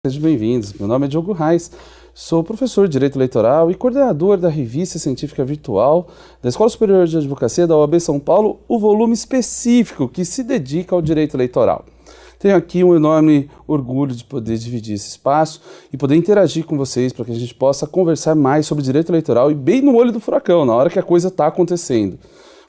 Sejam bem-vindos. Meu nome é Diogo Reis, sou professor de Direito Eleitoral e coordenador da revista científica virtual da Escola Superior de Advocacia da OAB São Paulo, o volume específico que se dedica ao direito eleitoral. Tenho aqui um enorme orgulho de poder dividir esse espaço e poder interagir com vocês para que a gente possa conversar mais sobre direito eleitoral e bem no olho do furacão, na hora que a coisa está acontecendo.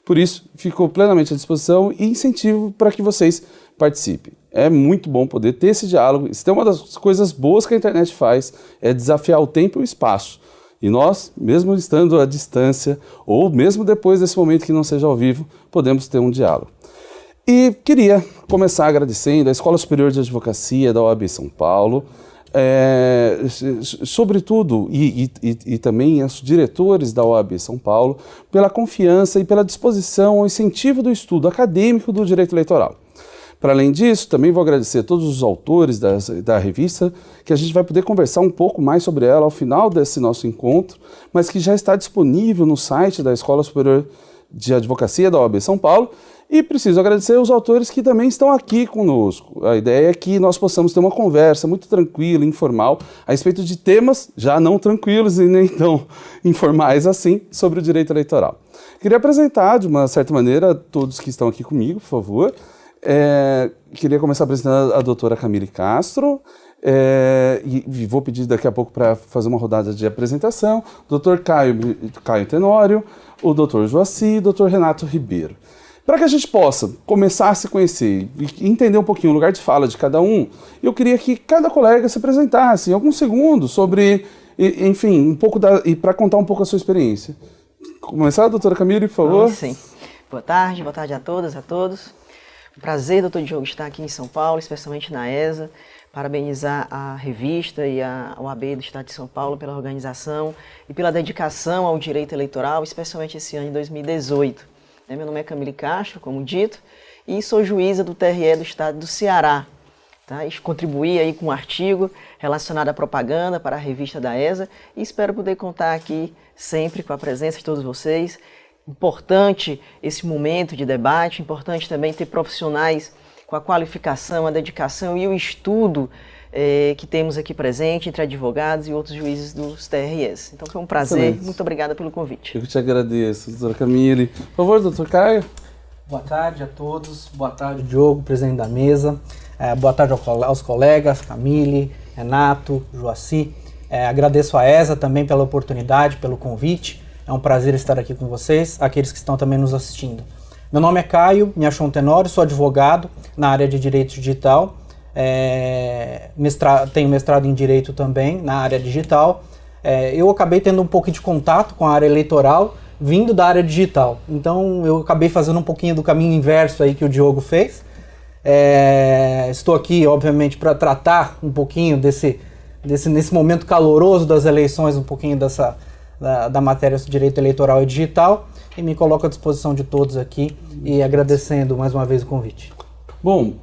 Por isso, fico plenamente à disposição e incentivo para que vocês participem. É muito bom poder ter esse diálogo. Isso é uma das coisas boas que a internet faz, é desafiar o tempo e o espaço. E nós, mesmo estando à distância, ou mesmo depois desse momento que não seja ao vivo, podemos ter um diálogo. E queria começar agradecendo à Escola Superior de Advocacia da OAB São Paulo, sobretudo, e também aos diretores da OAB São Paulo, pela confiança e pela disposição ao incentivo do estudo acadêmico do direito eleitoral. Para além disso, também vou agradecer a todos os autores da revista, que a gente vai poder conversar um pouco mais sobre ela ao final desse nosso encontro, mas que já está disponível no site da Escola Superior de Advocacia da OAB São Paulo. E preciso agradecer aos autores que também estão aqui conosco. A ideia é que nós possamos ter uma conversa muito tranquila, informal, a respeito de temas já não tranquilos e nem tão informais assim sobre o direito eleitoral. Queria apresentar, de uma certa maneira, todos que estão aqui comigo, por favor. Queria começar apresentando a doutora Camille Castro, e vou pedir daqui a pouco para fazer uma rodada de apresentação, doutor Caio Tenório, o doutor Joaci e o doutor Renato Ribeiro. Para que a gente possa começar a se conhecer e entender um pouquinho o lugar de fala de cada um, eu queria que cada colega se apresentasse em alguns segundos sobre, enfim, um pouco e para contar um pouco a sua experiência. Começar, doutora Camille, por favor? Sim. Boa tarde a todas, a todos. Um prazer, doutor Diogo, estar aqui em São Paulo, especialmente na ESA. Parabenizar a revista e a OAB do Estado de São Paulo pela organização e pela dedicação ao direito eleitoral, especialmente esse ano de 2018. Meu nome é Camille Castro, como dito, e sou juíza do TRE do Estado do Ceará. Tá? E contribuí aí com um artigo relacionado à propaganda para a revista da ESA e espero poder contar aqui sempre com a presença de todos vocês. Importante esse momento de debate, importante também ter profissionais com a qualificação, a dedicação e o estudo que temos aqui presente entre advogados e outros juízes dos TREs. Então foi um prazer, excelente. Muito obrigada pelo convite. Eu te agradeço, doutora Camille. Por favor, doutor Caio. Boa tarde a todos, boa tarde Diogo, presidente da mesa, boa tarde aos colegas, Camille, Renato, Joaci. Agradeço a ESA também pela oportunidade, pelo convite. É um prazer estar aqui com vocês, aqueles que estão também nos assistindo. Meu nome é Caio Miachon Tenório, sou advogado na área de Direito Digital. Tenho mestrado em Direito também na área digital. Eu acabei tendo um pouco de contato com a área eleitoral vindo da área digital. Então eu acabei fazendo um pouquinho do caminho inverso aí que o Diogo fez. Estou aqui, obviamente, para tratar um pouquinho nesse momento caloroso das eleições, um pouquinho da matéria do direito eleitoral e digital, e me coloco à disposição de todos aqui e agradecendo mais uma vez o convite. Bom,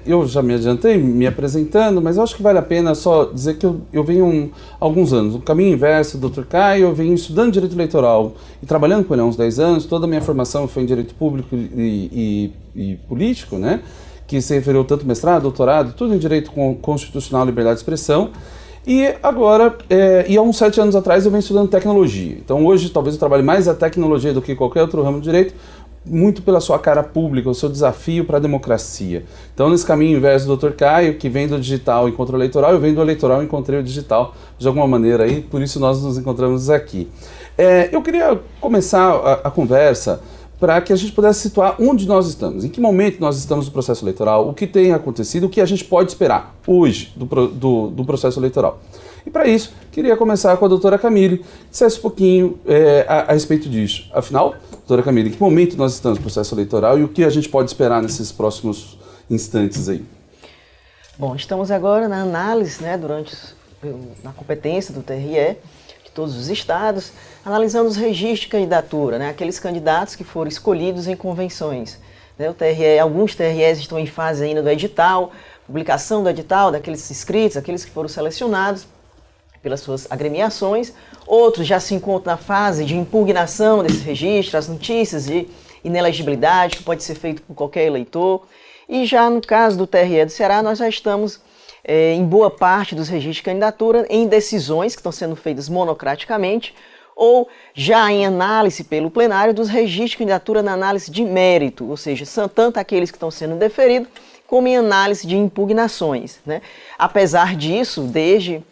eu já me adiantei me apresentando, mas eu acho que vale a pena só dizer que eu venho há alguns anos, no caminho inverso do Dr. Caio, eu venho estudando Direito Eleitoral e trabalhando com ele há uns 10 anos, toda a minha formação foi em Direito Público e Político, né, que se referiu tanto mestrado, doutorado, tudo em Direito Constitucional, Liberdade de Expressão, e agora, há uns 7 anos atrás eu venho estudando Tecnologia. Então hoje talvez eu trabalhe mais a tecnologia do que qualquer outro ramo do direito, muito pela sua cara pública, o seu desafio para a democracia. Então, nesse caminho inverso do Dr. Caio, que vem do digital e encontra o eleitoral, eu venho do eleitoral e encontrei o digital de alguma maneira aí, por isso nós nos encontramos aqui. Eu queria começar a conversa para que a gente pudesse situar onde nós estamos, em que momento nós estamos no processo eleitoral, o que tem acontecido, o que a gente pode esperar hoje do processo eleitoral. E para isso, queria começar com a doutora Camille, que dissesse um pouquinho a respeito disso. Afinal, doutora Camille, em que momento nós estamos no processo eleitoral e o que a gente pode esperar nesses próximos instantes aí? Bom, estamos agora na análise, né, na competência do TRE, de todos os estados, analisando os registros de candidatura, né, aqueles candidatos que foram escolhidos em convenções. Né, alguns TREs estão em fase ainda do edital, publicação do edital, daqueles inscritos, aqueles que foram selecionados pelas suas agremiações, outros já se encontram na fase de impugnação desse registro, as notícias de inelegibilidade, que pode ser feito por qualquer eleitor, e já no caso do TRE do Ceará, nós já estamos em boa parte dos registros de candidatura em decisões que estão sendo feitas monocraticamente ou já em análise pelo plenário dos registros de candidatura na análise de mérito, ou seja, são tanto aqueles que estão sendo deferidos como em análise de impugnações, né? Apesar disso, desde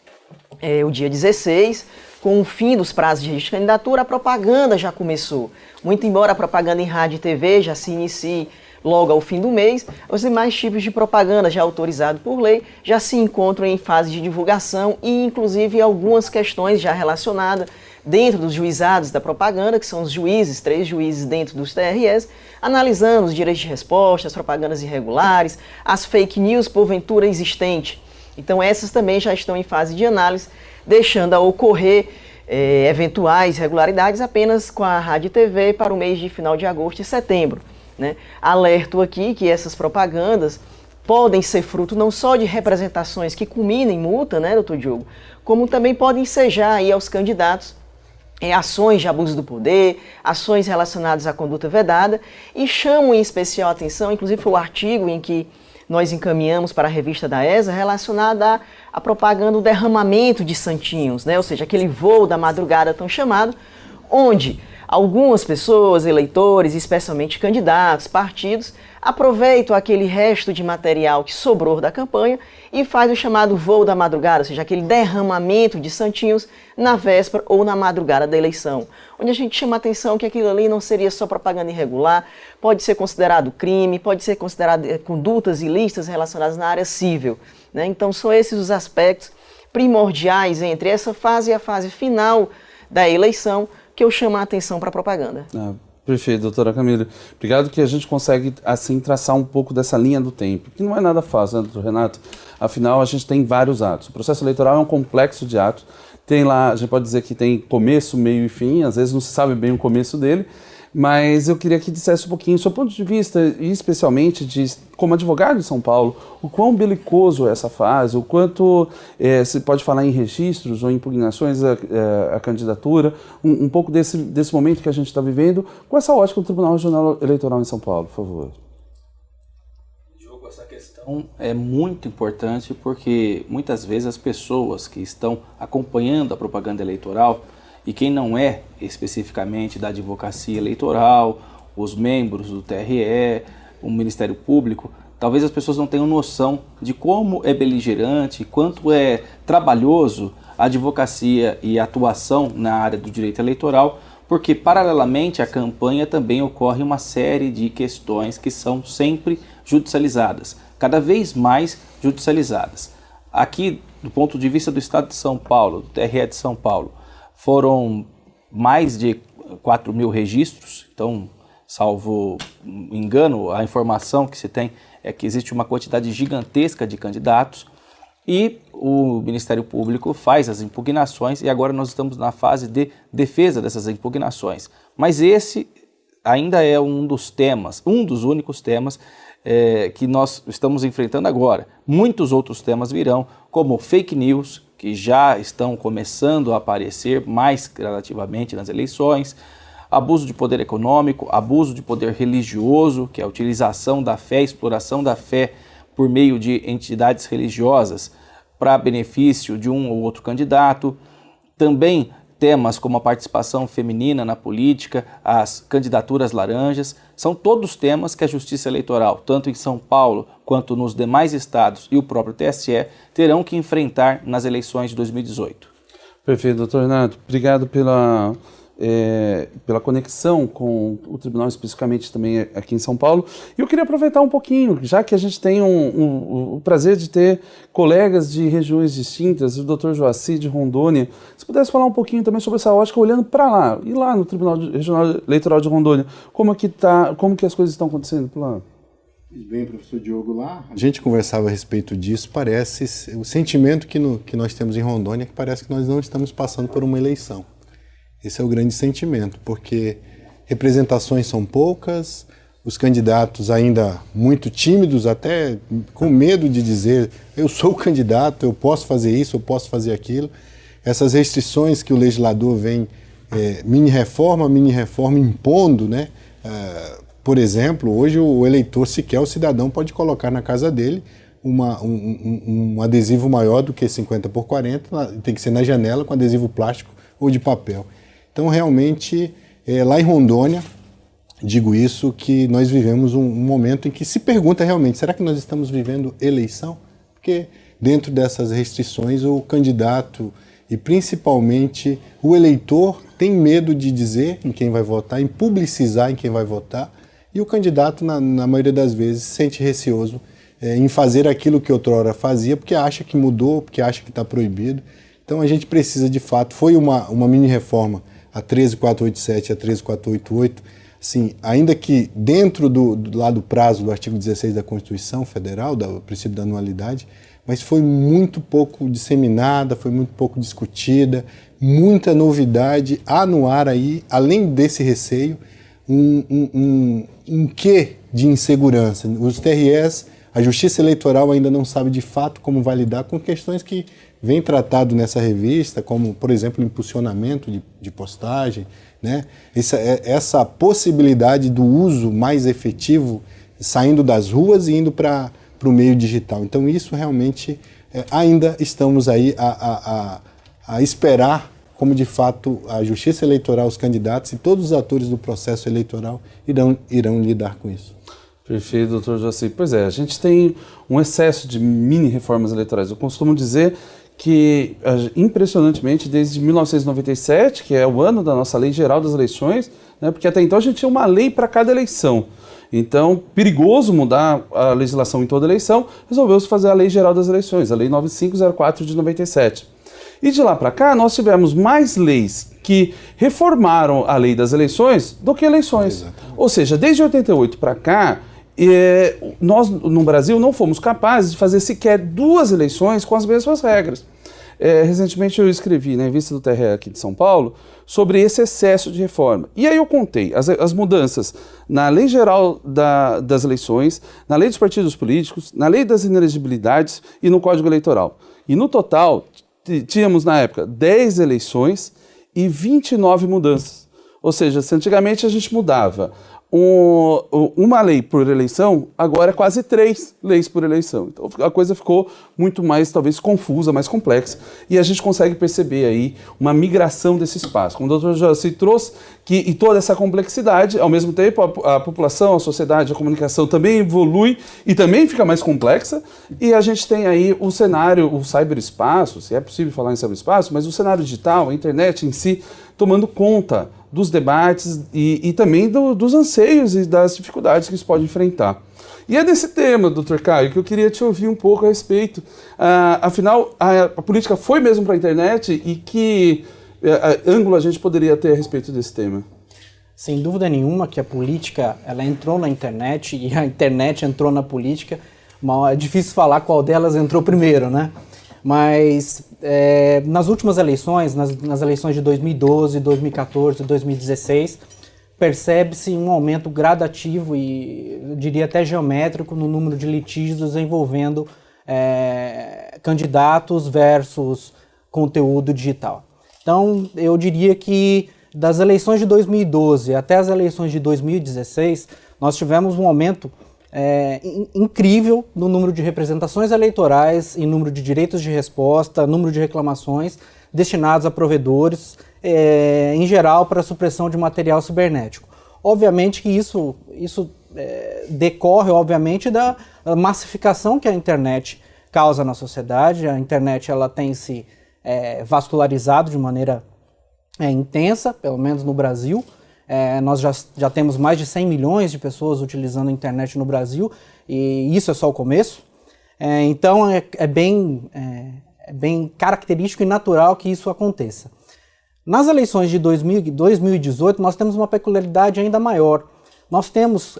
o dia 16, com o fim dos prazos de registro de candidatura, a propaganda já começou. Muito embora a propaganda em rádio e TV já se inicie logo ao fim do mês, os demais tipos de propaganda já autorizados por lei já se encontram em fase de divulgação e, inclusive, algumas questões já relacionadas dentro dos juizados da propaganda, que são os juízes, 3 juízes dentro dos TREs, analisando os direitos de resposta, as propagandas irregulares, as fake news porventura existentes. Então essas também já estão em fase de análise, deixando a ocorrer eventuais irregularidades apenas com a rádio e TV para o mês de final de agosto e setembro, né? Alerto aqui que essas propagandas podem ser fruto não só de representações que culminam em multa, né, doutor Diogo, como também podem ensejar aí aos candidatos ações de abuso do poder, ações relacionadas à conduta vedada, e chamam em especial a atenção, inclusive foi o artigo em que nós encaminhamos para a revista da ESA, relacionada à propaganda do derramamento de santinhos, né? Ou seja, aquele voo da madrugada tão chamado, onde algumas pessoas, eleitores, especialmente candidatos, partidos, aproveitam aquele resto de material que sobrou da campanha e faz o chamado voo da madrugada, ou seja, aquele derramamento de santinhos na véspera ou na madrugada da eleição, onde a gente chama a atenção que aquilo ali não seria só propaganda irregular, pode ser considerado crime, pode ser considerado condutas ilícitas relacionadas na área civil, né? Então são esses os aspectos primordiais entre essa fase e a fase final da eleição que eu chamo a atenção para a propaganda. Perfeito, doutora Camila. Obrigado que a gente consegue, assim, traçar um pouco dessa linha do tempo, que não é nada fácil, né, doutor Renato? Afinal, a gente tem vários atos. O processo eleitoral é um complexo de atos. Tem lá, a gente pode dizer que tem começo, meio e fim, às vezes não se sabe bem o começo dele, mas eu queria que dissesse um pouquinho, do seu ponto de vista, e especialmente como advogado de São Paulo, o quão belicoso é essa fase, o quanto se pode falar em registros ou impugnações à candidatura, um pouco desse momento que a gente está vivendo, com essa ótica do Tribunal Regional Eleitoral em São Paulo, por favor. Diogo, essa questão é muito importante porque muitas vezes as pessoas que estão acompanhando a propaganda eleitoral e quem não é especificamente da advocacia eleitoral, os membros do TRE, o Ministério Público, talvez as pessoas não tenham noção de como é beligerante, quanto é trabalhoso a advocacia e a atuação na área do direito eleitoral, porque paralelamente à campanha também ocorre uma série de questões que são sempre judicializadas, cada vez mais judicializadas. Aqui, do ponto de vista do Estado de São Paulo, do TRE de São Paulo, foram mais de 4.000 registros, então, salvo engano, a informação que se tem é que existe uma quantidade gigantesca de candidatos e o Ministério Público faz as impugnações e agora nós estamos na fase de defesa dessas impugnações. Mas esse ainda é um dos únicos temas que nós estamos enfrentando agora. Muitos outros temas virão, como fake news, que já estão começando a aparecer mais gradativamente nas eleições, abuso de poder econômico, abuso de poder religioso, que é a utilização da fé, exploração da fé por meio de entidades religiosas para benefício de um ou outro candidato. Também temas como a participação feminina na política, as candidaturas laranjas, são todos temas que a Justiça Eleitoral, tanto em São Paulo quanto nos demais estados e o próprio TSE, terão que enfrentar nas eleições de 2018. Perfeito, doutor Renato. Obrigado pela conexão com o tribunal, especificamente também aqui em São Paulo. E eu queria aproveitar um pouquinho, já que a gente tem o prazer de ter colegas de regiões distintas, o doutor Joaci de Rondônia, se pudesse falar um pouquinho também sobre essa ótica, olhando para lá, e lá no Tribunal Regional Eleitoral de Rondônia, como que as coisas estão acontecendo por lá? Bem, professor Diogo, lá a gente conversava a respeito disso, parece, o sentimento que nós temos em Rondônia é que parece que nós não estamos passando por uma eleição. Esse é o grande sentimento, porque representações são poucas, os candidatos ainda muito tímidos, até com medo de dizer eu sou o candidato, eu posso fazer isso, eu posso fazer aquilo. Essas restrições que o legislador vem mini-reforma impondo, né? Por exemplo, hoje o eleitor sequer, o cidadão pode colocar na casa dele um adesivo maior do que 50 por 40, tem que ser na janela com adesivo plástico ou de papel. Então, realmente, lá em Rondônia, digo isso, que nós vivemos um momento em que se pergunta realmente, será que nós estamos vivendo eleição? Porque dentro dessas restrições, o candidato e principalmente o eleitor tem medo de dizer em quem vai votar, em publicizar em quem vai votar, e o candidato, na maioria das vezes, se sente receoso em fazer aquilo que outrora fazia, porque acha que mudou, porque acha que está proibido. Então a gente precisa, de fato, foi uma mini-reforma, a 13487 e a 13488, assim, ainda que dentro do prazo do artigo 16 da Constituição Federal, do princípio da anualidade, mas foi muito pouco disseminada, foi muito pouco discutida, muita novidade há no ar aí, além desse receio, um quê de insegurança. Os TREs, a Justiça Eleitoral ainda não sabe de fato como vai lidar com questões que vem tratado nessa revista, como, por exemplo, impulsionamento de postagem, né? Essa possibilidade do uso mais efetivo, saindo das ruas e indo para o meio digital. Então, isso realmente ainda estamos aí a esperar como, de fato, a Justiça Eleitoral, os candidatos e todos os atores do processo eleitoral irão lidar com isso. Perfeito, doutor Joaci. Pois é, a gente tem um excesso de mini-reformas eleitorais. Eu costumo dizer que, impressionantemente, desde 1997, que é o ano da nossa Lei Geral das Eleições, né, porque até então a gente tinha uma lei para cada eleição. Então, perigoso mudar a legislação em toda eleição, resolveu-se fazer a Lei Geral das Eleições, a Lei 9504 de 97. E de lá para cá, nós tivemos mais leis que reformaram a lei das eleições do que eleições. Exatamente. Ou seja, desde 88 para cá, nós no Brasil não fomos capazes de fazer sequer 2 eleições com as mesmas regras. Recentemente eu escrevi na revista do TRE aqui de São Paulo sobre esse excesso de reforma. E aí eu contei as mudanças na Lei Geral das Eleições, na Lei dos Partidos Políticos, na Lei das Inelegibilidades e no Código Eleitoral. E no total, tínhamos na época 10 eleições e 29 mudanças. Ou seja, se antigamente a gente mudava uma lei por eleição, agora é quase 3 leis por eleição. Então a coisa ficou muito mais, talvez, confusa, mais complexa, e a gente consegue perceber aí uma migração desse espaço. Como o doutor Joaci trouxe, e toda essa complexidade, ao mesmo tempo a população, a sociedade, a comunicação também evolui e também fica mais complexa, e a gente tem aí o cenário, o cyberespaço, se é possível falar em cyberespaço, mas o cenário digital, a internet em si, tomando conta dos debates e também dos anseios e das dificuldades que isso pode enfrentar. E é desse tema, doutor Caio, que eu queria te ouvir um pouco a respeito. Afinal, a política foi mesmo para a internet, e que ângulo a gente poderia ter a respeito desse tema? Sem dúvida nenhuma que a política ela entrou na internet e a internet entrou na política. É difícil falar qual delas entrou primeiro, né? Mas nas últimas eleições, nas eleições de 2012, 2014 e 2016, percebe-se um aumento gradativo e, eu diria até geométrico, no número de litígios envolvendo candidatos versus conteúdo digital. Então, eu diria que das eleições de 2012 até as eleições de 2016, nós tivemos um aumento incrível no número de representações eleitorais, em número de direitos de resposta, número de reclamações destinados a provedores, em geral para a supressão de material cibernético. Obviamente que isso decorre, obviamente, da massificação que a internet causa na sociedade. A internet ela tem se vascularizado de maneira intensa, pelo menos no Brasil. Nós já temos mais de 100 milhões de pessoas utilizando a internet no Brasil, e isso é só o começo. Então é bem característico e natural que isso aconteça. Nas eleições de 2018, nós temos uma peculiaridade ainda maior. Nós temos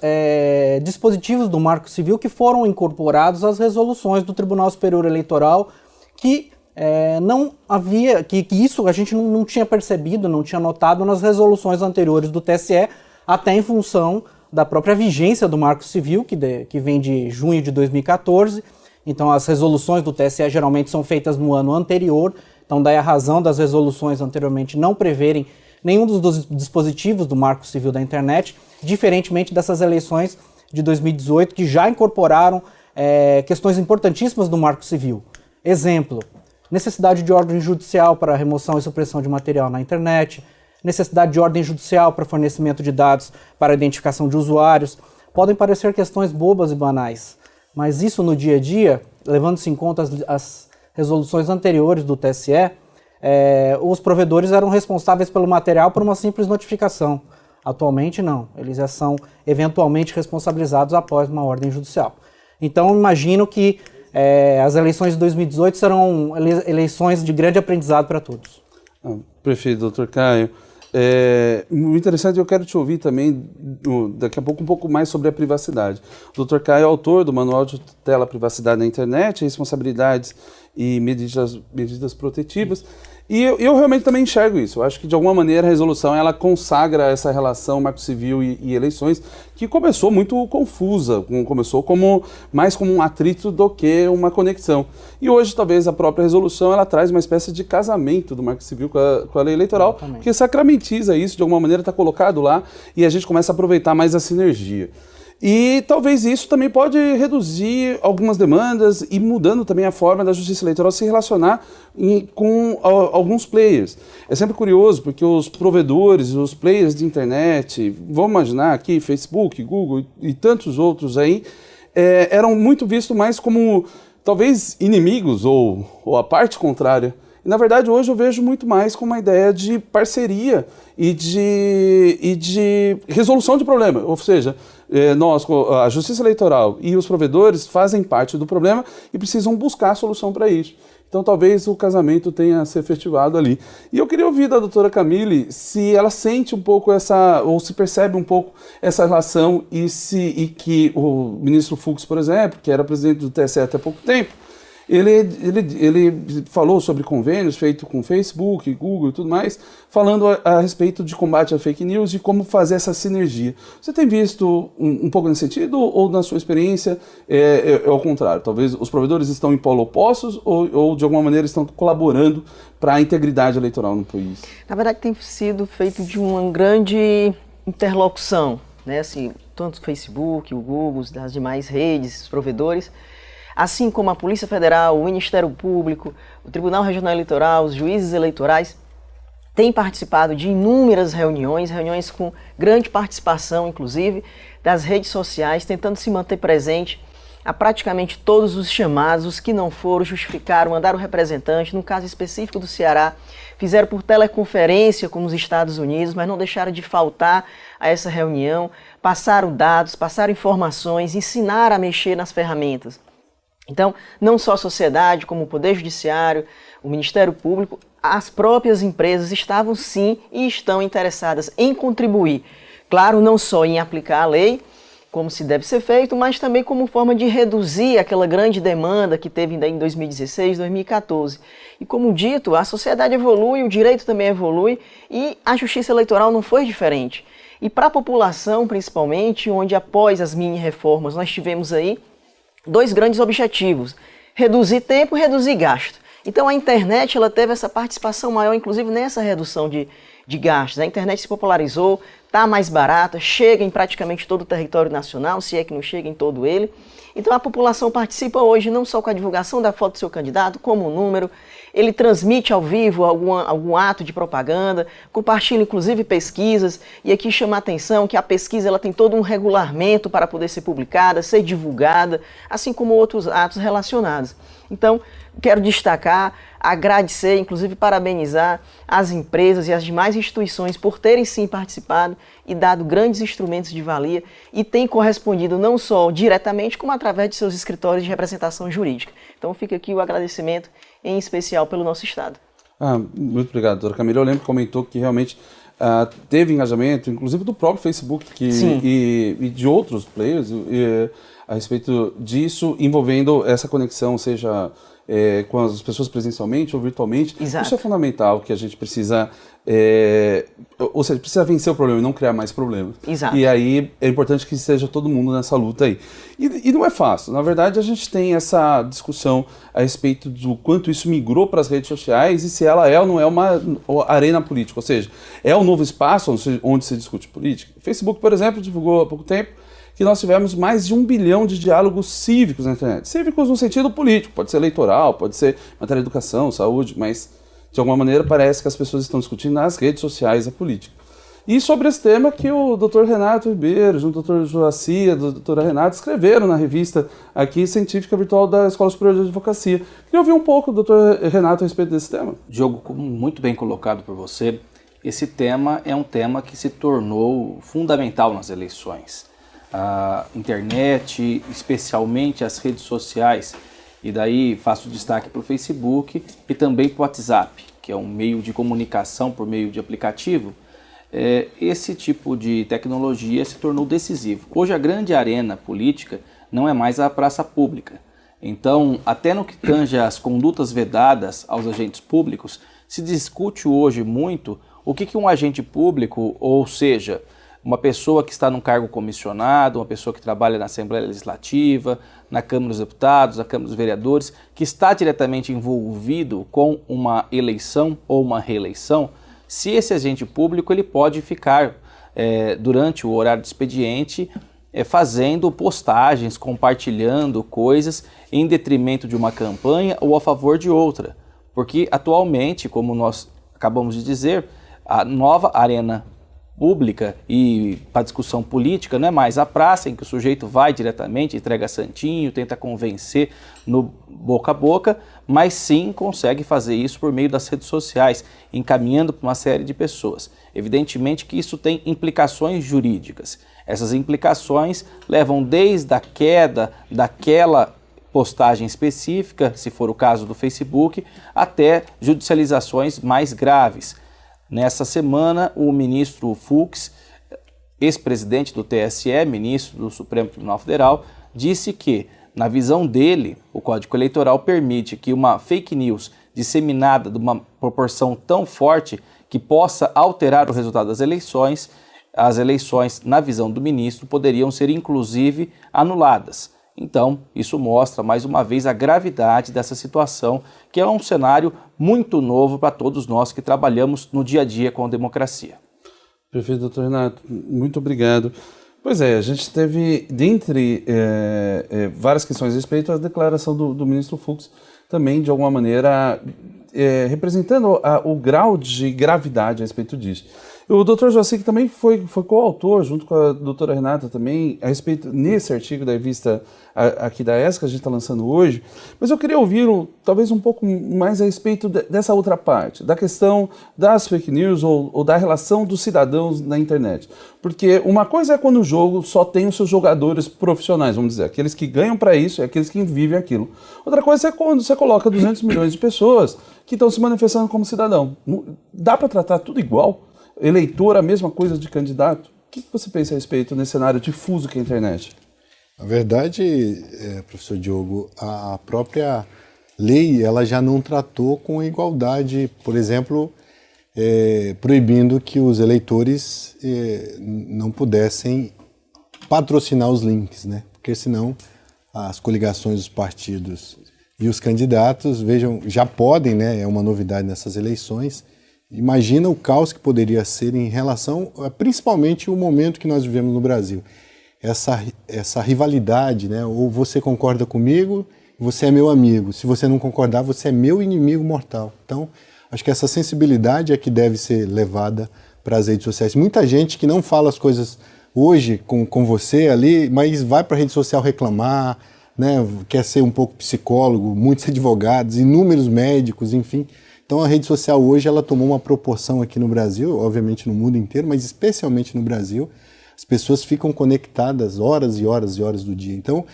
dispositivos do Marco Civil que foram incorporados às resoluções do Tribunal Superior Eleitoral, que não havia, que isso a gente não tinha percebido, não tinha notado nas resoluções anteriores do TSE, até em função da própria vigência do Marco Civil, que vem de junho de 2014. Então as resoluções do TSE geralmente são feitas no ano anterior, então daí a razão das resoluções anteriormente não preverem nenhum dos dispositivos do Marco Civil da internet, diferentemente dessas eleições de 2018, que já incorporaram questões importantíssimas do Marco Civil. Exemplo, necessidade de ordem judicial para remoção e supressão de material na internet, necessidade de ordem judicial para fornecimento de dados para identificação de usuários. Podem parecer questões bobas e banais, mas isso no dia a dia, levando-se em conta as resoluções anteriores do TSE, os provedores eram responsáveis pelo material por uma simples notificação. Atualmente não, eles já são eventualmente responsabilizados após uma ordem judicial. Então imagino que as eleições de 2018 serão eleições de grande aprendizado para todos. Prefeito, Dr. Caio, muito interessante, eu quero te ouvir também daqui a pouco um pouco mais sobre a privacidade. O Dr. Caio é autor do Manual de Tutela à Privacidade na Internet, Responsabilidades e medidas protetivas. E eu realmente também enxergo isso. Eu acho que, de alguma maneira, a resolução ela consagra essa relação Marco Civil e eleições, que começou muito confusa, começou mais como um atrito do que uma conexão. E hoje, talvez, a própria resolução ela traz uma espécie de casamento do Marco Civil com a lei eleitoral, Exatamente. porque sacramentiza isso, de alguma maneira está colocado lá, e a gente começa a aproveitar mais a sinergia. E talvez isso também pode reduzir algumas demandas e mudando também a forma da Justiça Eleitoral se relacionar com alguns players. É sempre curioso porque os provedores, os players de internet, vamos imaginar aqui, Facebook, Google e tantos outros aí, eram muito vistos mais como talvez inimigos ou a parte contrária. E, na verdade, hoje eu vejo muito mais como uma ideia de parceria e de resolução de problema. Ou seja, nós, a Justiça Eleitoral e os provedores fazem parte do problema e precisam buscar a solução para isso. Então, talvez o casamento tenha a ser efetivado ali. E eu queria ouvir da doutora Camille se ela sente um pouco ou se percebe um pouco essa relação e que o ministro Fux, por exemplo, que era presidente do TSE até pouco tempo, ele falou sobre convênios feitos com Facebook, Google e tudo mais, falando a respeito de combate à fake news e como fazer essa sinergia. Você tem visto um pouco nesse sentido ou na sua experiência é ao contrário? Talvez os provedores estão em polo opostos ou de alguma maneira estão colaborando para a integridade eleitoral no país? Na verdade tem sido feito de uma grande interlocução, né? Assim, tanto o Facebook, o Google, as demais redes, os provedores, assim como a Polícia Federal, o Ministério Público, o Tribunal Regional Eleitoral, os juízes eleitorais, têm participado de inúmeras reuniões com grande participação, inclusive, das redes sociais, tentando se manter presente a praticamente todos os chamados, os que não foram, justificaram, mandaram representante, no caso específico do Ceará, fizeram por teleconferência com os Estados Unidos, mas não deixaram de faltar a essa reunião, passaram dados, passaram informações, ensinaram a mexer nas ferramentas. Então, não só a sociedade, como o Poder Judiciário, o Ministério Público, as próprias empresas estavam sim e estão interessadas em contribuir. Claro, não só em aplicar a lei, como se deve ser feito, mas também como forma de reduzir aquela grande demanda que teve ainda em 2016, 2014. E como dito, a sociedade evolui, o direito também evolui e a justiça eleitoral não foi diferente. E para a população, principalmente, onde após as mini-reformas nós tivemos aí dois grandes objetivos: reduzir tempo e reduzir gasto. Então a internet ela teve essa participação maior, inclusive nessa redução de gastos. A internet se popularizou, está mais barata, chega em praticamente todo o território nacional, se é que não chega em todo ele. Então a população participa hoje não só com a divulgação da foto do seu candidato, como o número, ele transmite ao vivo algum ato de propaganda, compartilha inclusive pesquisas, e aqui chama a atenção que a pesquisa ela tem todo um regulamento para poder ser publicada, ser divulgada, assim como outros atos relacionados. Então, quero destacar, agradecer, inclusive parabenizar as empresas e as demais instituições por terem sim participado e dado grandes instrumentos de valia e têm correspondido não só diretamente, como através de seus escritórios de representação jurídica. Então fica aqui o agradecimento, em especial pelo nosso Estado. Muito obrigado, doutora Camila. Eu lembro que comentou que realmente teve engajamento, inclusive do próprio Facebook e de outros players a respeito disso, envolvendo essa conexão, seja com as pessoas presencialmente ou virtualmente. Exato. Isso é fundamental, que a gente precisa, ou seja, precisa vencer o problema e não criar mais problemas. Exato. E aí é importante que esteja todo mundo nessa luta aí. E não é fácil. Na verdade, a gente tem essa discussão a respeito do quanto isso migrou para as redes sociais e se ela é ou não é uma arena política. Ou seja, é um novo espaço onde se discute política. O Facebook, por exemplo, divulgou há pouco tempo que nós tivemos mais de 1 bilhão de diálogos cívicos na internet. Cívicos no sentido político, pode ser eleitoral, pode ser matéria de educação, saúde, mas de alguma maneira parece que as pessoas estão discutindo nas redes sociais a política. E sobre esse tema que o Dr. Renato Ribeiro, junto ao Dr. Joaci, a doutora Renata, escreveram na revista aqui Científica Virtual da Escola Superior de Advocacia. Queria ouvir um pouco do Dr. Renato a respeito desse tema. Diogo, como muito bem colocado por você, esse tema é um tema que se tornou fundamental nas eleições. A internet, especialmente as redes sociais, e daí faço destaque para o Facebook e também para o WhatsApp, que é um meio de comunicação por meio de aplicativo. Esse tipo de tecnologia se tornou decisivo. Hoje a grande arena política não é mais a praça pública. Então, até no que tange às condutas vedadas aos agentes públicos, se discute hoje muito o que um agente público, ou seja, uma pessoa que está num cargo comissionado, uma pessoa que trabalha na Assembleia Legislativa, na Câmara dos Deputados, na Câmara dos Vereadores, que está diretamente envolvido com uma eleição ou uma reeleição, se esse agente público ele pode ficar durante o horário de expediente fazendo postagens, compartilhando coisas em detrimento de uma campanha ou a favor de outra. Porque atualmente, como nós acabamos de dizer, a nova arena pública e para discussão política não é mais a praça em que o sujeito vai diretamente, entrega santinho, tenta convencer no boca a boca, mas sim consegue fazer isso por meio das redes sociais, encaminhando para uma série de pessoas. Evidentemente que isso tem implicações jurídicas. Essas implicações levam desde a queda daquela postagem específica, se for o caso do Facebook, até judicializações mais graves. Nessa semana, o ministro Fux, ex-presidente do TSE, ministro do Supremo Tribunal Federal, disse que, na visão dele, o Código Eleitoral permite que uma fake news disseminada de uma proporção tão forte que possa alterar o resultado das eleições, as eleições, na visão do ministro, poderiam ser inclusive anuladas. Então, isso mostra mais uma vez a gravidade dessa situação, que é um cenário muito novo para todos nós que trabalhamos no dia a dia com a democracia. Perfeito, doutor Renato. Muito obrigado. Pois é, a gente teve, dentre várias questões a respeito, a declaração do ministro Fux, também, de alguma maneira, representando o grau de gravidade a respeito disso. O Dr. Joaci também foi coautor, junto com a doutora Renata também, a respeito, nesse artigo da revista aqui da ESA, que a gente está lançando hoje, mas eu queria ouvir talvez um pouco mais a respeito dessa outra parte, da questão das fake news ou da relação dos cidadãos na internet. Porque uma coisa é quando o jogo só tem os seus jogadores profissionais, vamos dizer, aqueles que ganham para isso e aqueles que vivem aquilo. Outra coisa é quando você coloca 200 milhões de pessoas que estão se manifestando como cidadão. Dá para tratar tudo igual? Eleitor, a mesma coisa de candidato? O que você pensa a respeito nesse cenário difuso que é a internet? Na verdade, professor Diogo, a própria lei ela já não tratou com igualdade, por exemplo, proibindo que os eleitores não pudessem patrocinar os links, né? Porque senão as coligações dos partidos e os candidatos, vejam, já podem, né? É uma novidade nessas eleições. Imagina o caos que poderia ser em relação, principalmente, o momento que nós vivemos no Brasil. Essa rivalidade, né? Ou você concorda comigo, você é meu amigo. Se você não concordar, você é meu inimigo mortal. Então, acho que essa sensibilidade é que deve ser levada para as redes sociais. Muita gente que não fala as coisas hoje com você ali, mas vai para a rede social reclamar, né? Quer ser um pouco psicólogo, muitos advogados, inúmeros médicos, enfim. Então a rede social hoje ela tomou uma proporção aqui no Brasil, obviamente no mundo inteiro, mas especialmente no Brasil. As pessoas ficam conectadas horas e horas e horas do dia. Então,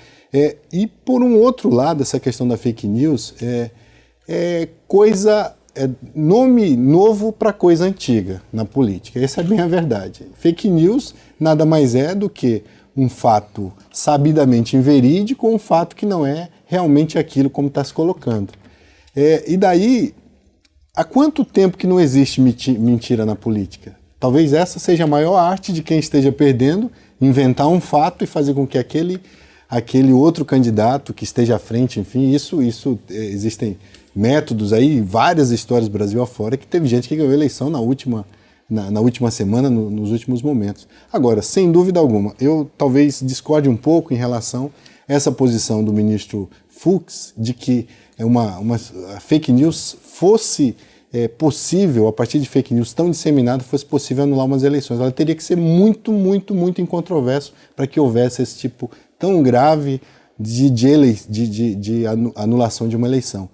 e por um outro lado, essa questão da fake news nome novo para coisa antiga na política. Essa é bem a verdade. Fake news nada mais é do que um fato sabidamente inverídico ou um fato que não é realmente aquilo como está se colocando. E daí, há quanto tempo que não existe mentira na política? Talvez essa seja a maior arte de quem esteja perdendo, inventar um fato e fazer com que aquele outro candidato que esteja à frente, enfim, isso existem métodos aí, várias histórias do Brasil afora, que teve gente que ganhou eleição na última na última semana, nos últimos momentos. Agora, sem dúvida alguma, eu talvez discorde um pouco em relação a essa posição do ministro Fux de que uma fake news fosse possível, a partir de fake news tão disseminada, fosse possível anular umas eleições. Ela teria que ser muito, muito, muito incontroverso para que houvesse esse tipo tão grave de anulação de uma eleição.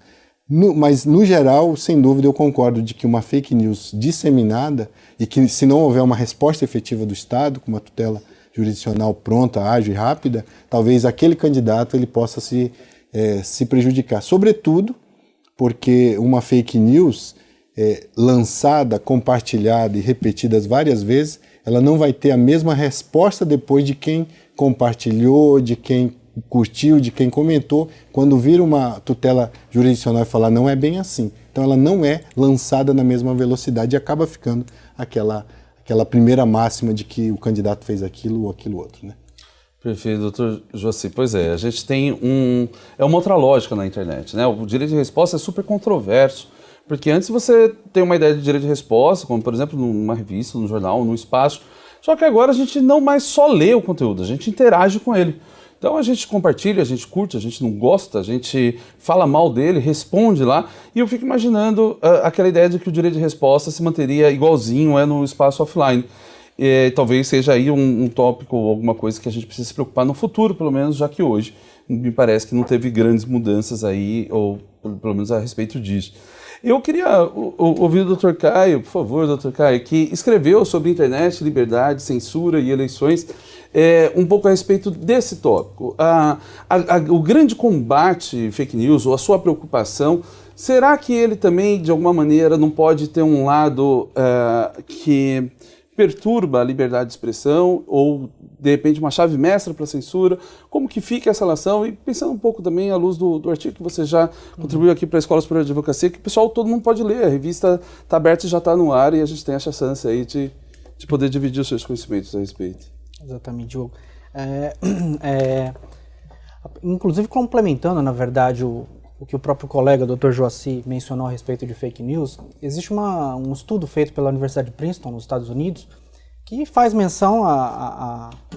Mas, no geral, sem dúvida, eu concordo de que uma fake news disseminada e que, se não houver uma resposta efetiva do Estado, com uma tutela jurisdicional pronta, ágil e rápida, talvez aquele candidato ele possa se prejudicar. Sobretudo porque uma fake news lançada, compartilhada e repetida várias vezes, ela não vai ter a mesma resposta depois de quem compartilhou, de quem curtiu, de quem comentou, quando vira uma tutela jurisdicional e falar não é bem assim. Então ela não é lançada na mesma velocidade e acaba ficando aquela primeira máxima de que o candidato fez aquilo ou aquilo outro, né? Perfeito, doutor Joaci. Pois é, a gente tem uma outra lógica na internet, né? O direito de resposta é super controverso, porque antes você tem uma ideia de direito de resposta, como por exemplo numa revista, num jornal, num espaço, só que agora a gente não mais só lê o conteúdo, a gente interage com ele. Então a gente compartilha, a gente curte, a gente não gosta, a gente fala mal dele, responde lá, e eu fico imaginando aquela ideia de que o direito de resposta se manteria igualzinho no espaço offline. Talvez seja aí um tópico, alguma coisa que a gente precisa se preocupar no futuro, pelo menos, já que hoje me parece que não teve grandes mudanças aí, ou pelo menos a respeito disso. Eu queria ouvir o Dr. Caio, por favor, Dr. Caio, que escreveu sobre internet, liberdade, censura e eleições, um pouco a respeito desse tópico. O grande combate fake news, ou a sua preocupação, será que ele também, de alguma maneira, não pode ter um lado que perturba a liberdade de expressão, ou, de repente, uma chave mestra para a censura? Como que fica essa relação? E pensando um pouco também à luz do artigo que você já contribuiu aqui para a Escola Superior de Advocacia, que o pessoal todo mundo pode ler, a revista está aberta e já está no ar, e a gente tem essa chance aí de poder dividir os seus conhecimentos a respeito. Exatamente, Diogo. Inclusive, complementando, na verdade, o que o próprio colega, Dr. Joaci, mencionou a respeito de fake news, existe um estudo feito pela Universidade de Princeton, nos Estados Unidos, que faz menção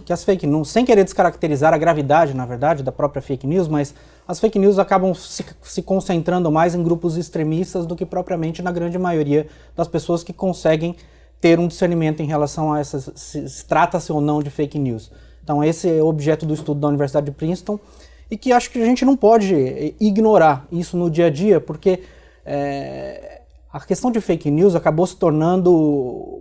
que as fake news, sem querer descaracterizar a gravidade, na verdade, da própria fake news, mas as fake news acabam se concentrando mais em grupos extremistas do que propriamente na grande maioria das pessoas que conseguem ter um discernimento em relação a se trata-se ou não de fake news. Então esse é o objeto do estudo da Universidade de Princeton, e que acho que a gente não pode ignorar isso no dia a dia, porque a questão de fake news acabou se tornando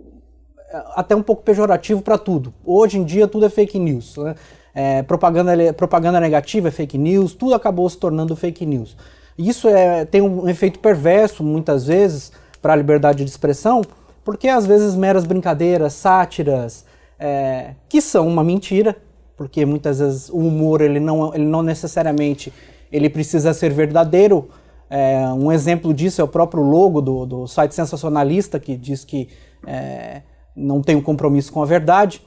até um pouco pejorativo para tudo. Hoje em dia tudo é fake news, né? Propaganda negativa é fake news, tudo acabou se tornando fake news. Isso tem um efeito perverso, muitas vezes, para a liberdade de expressão, porque às vezes meras brincadeiras, sátiras, que são uma mentira, porque muitas vezes o humor ele não necessariamente ele precisa ser verdadeiro. Um exemplo disso é o próprio logo do site sensacionalista, que diz que não tem um compromisso com a verdade.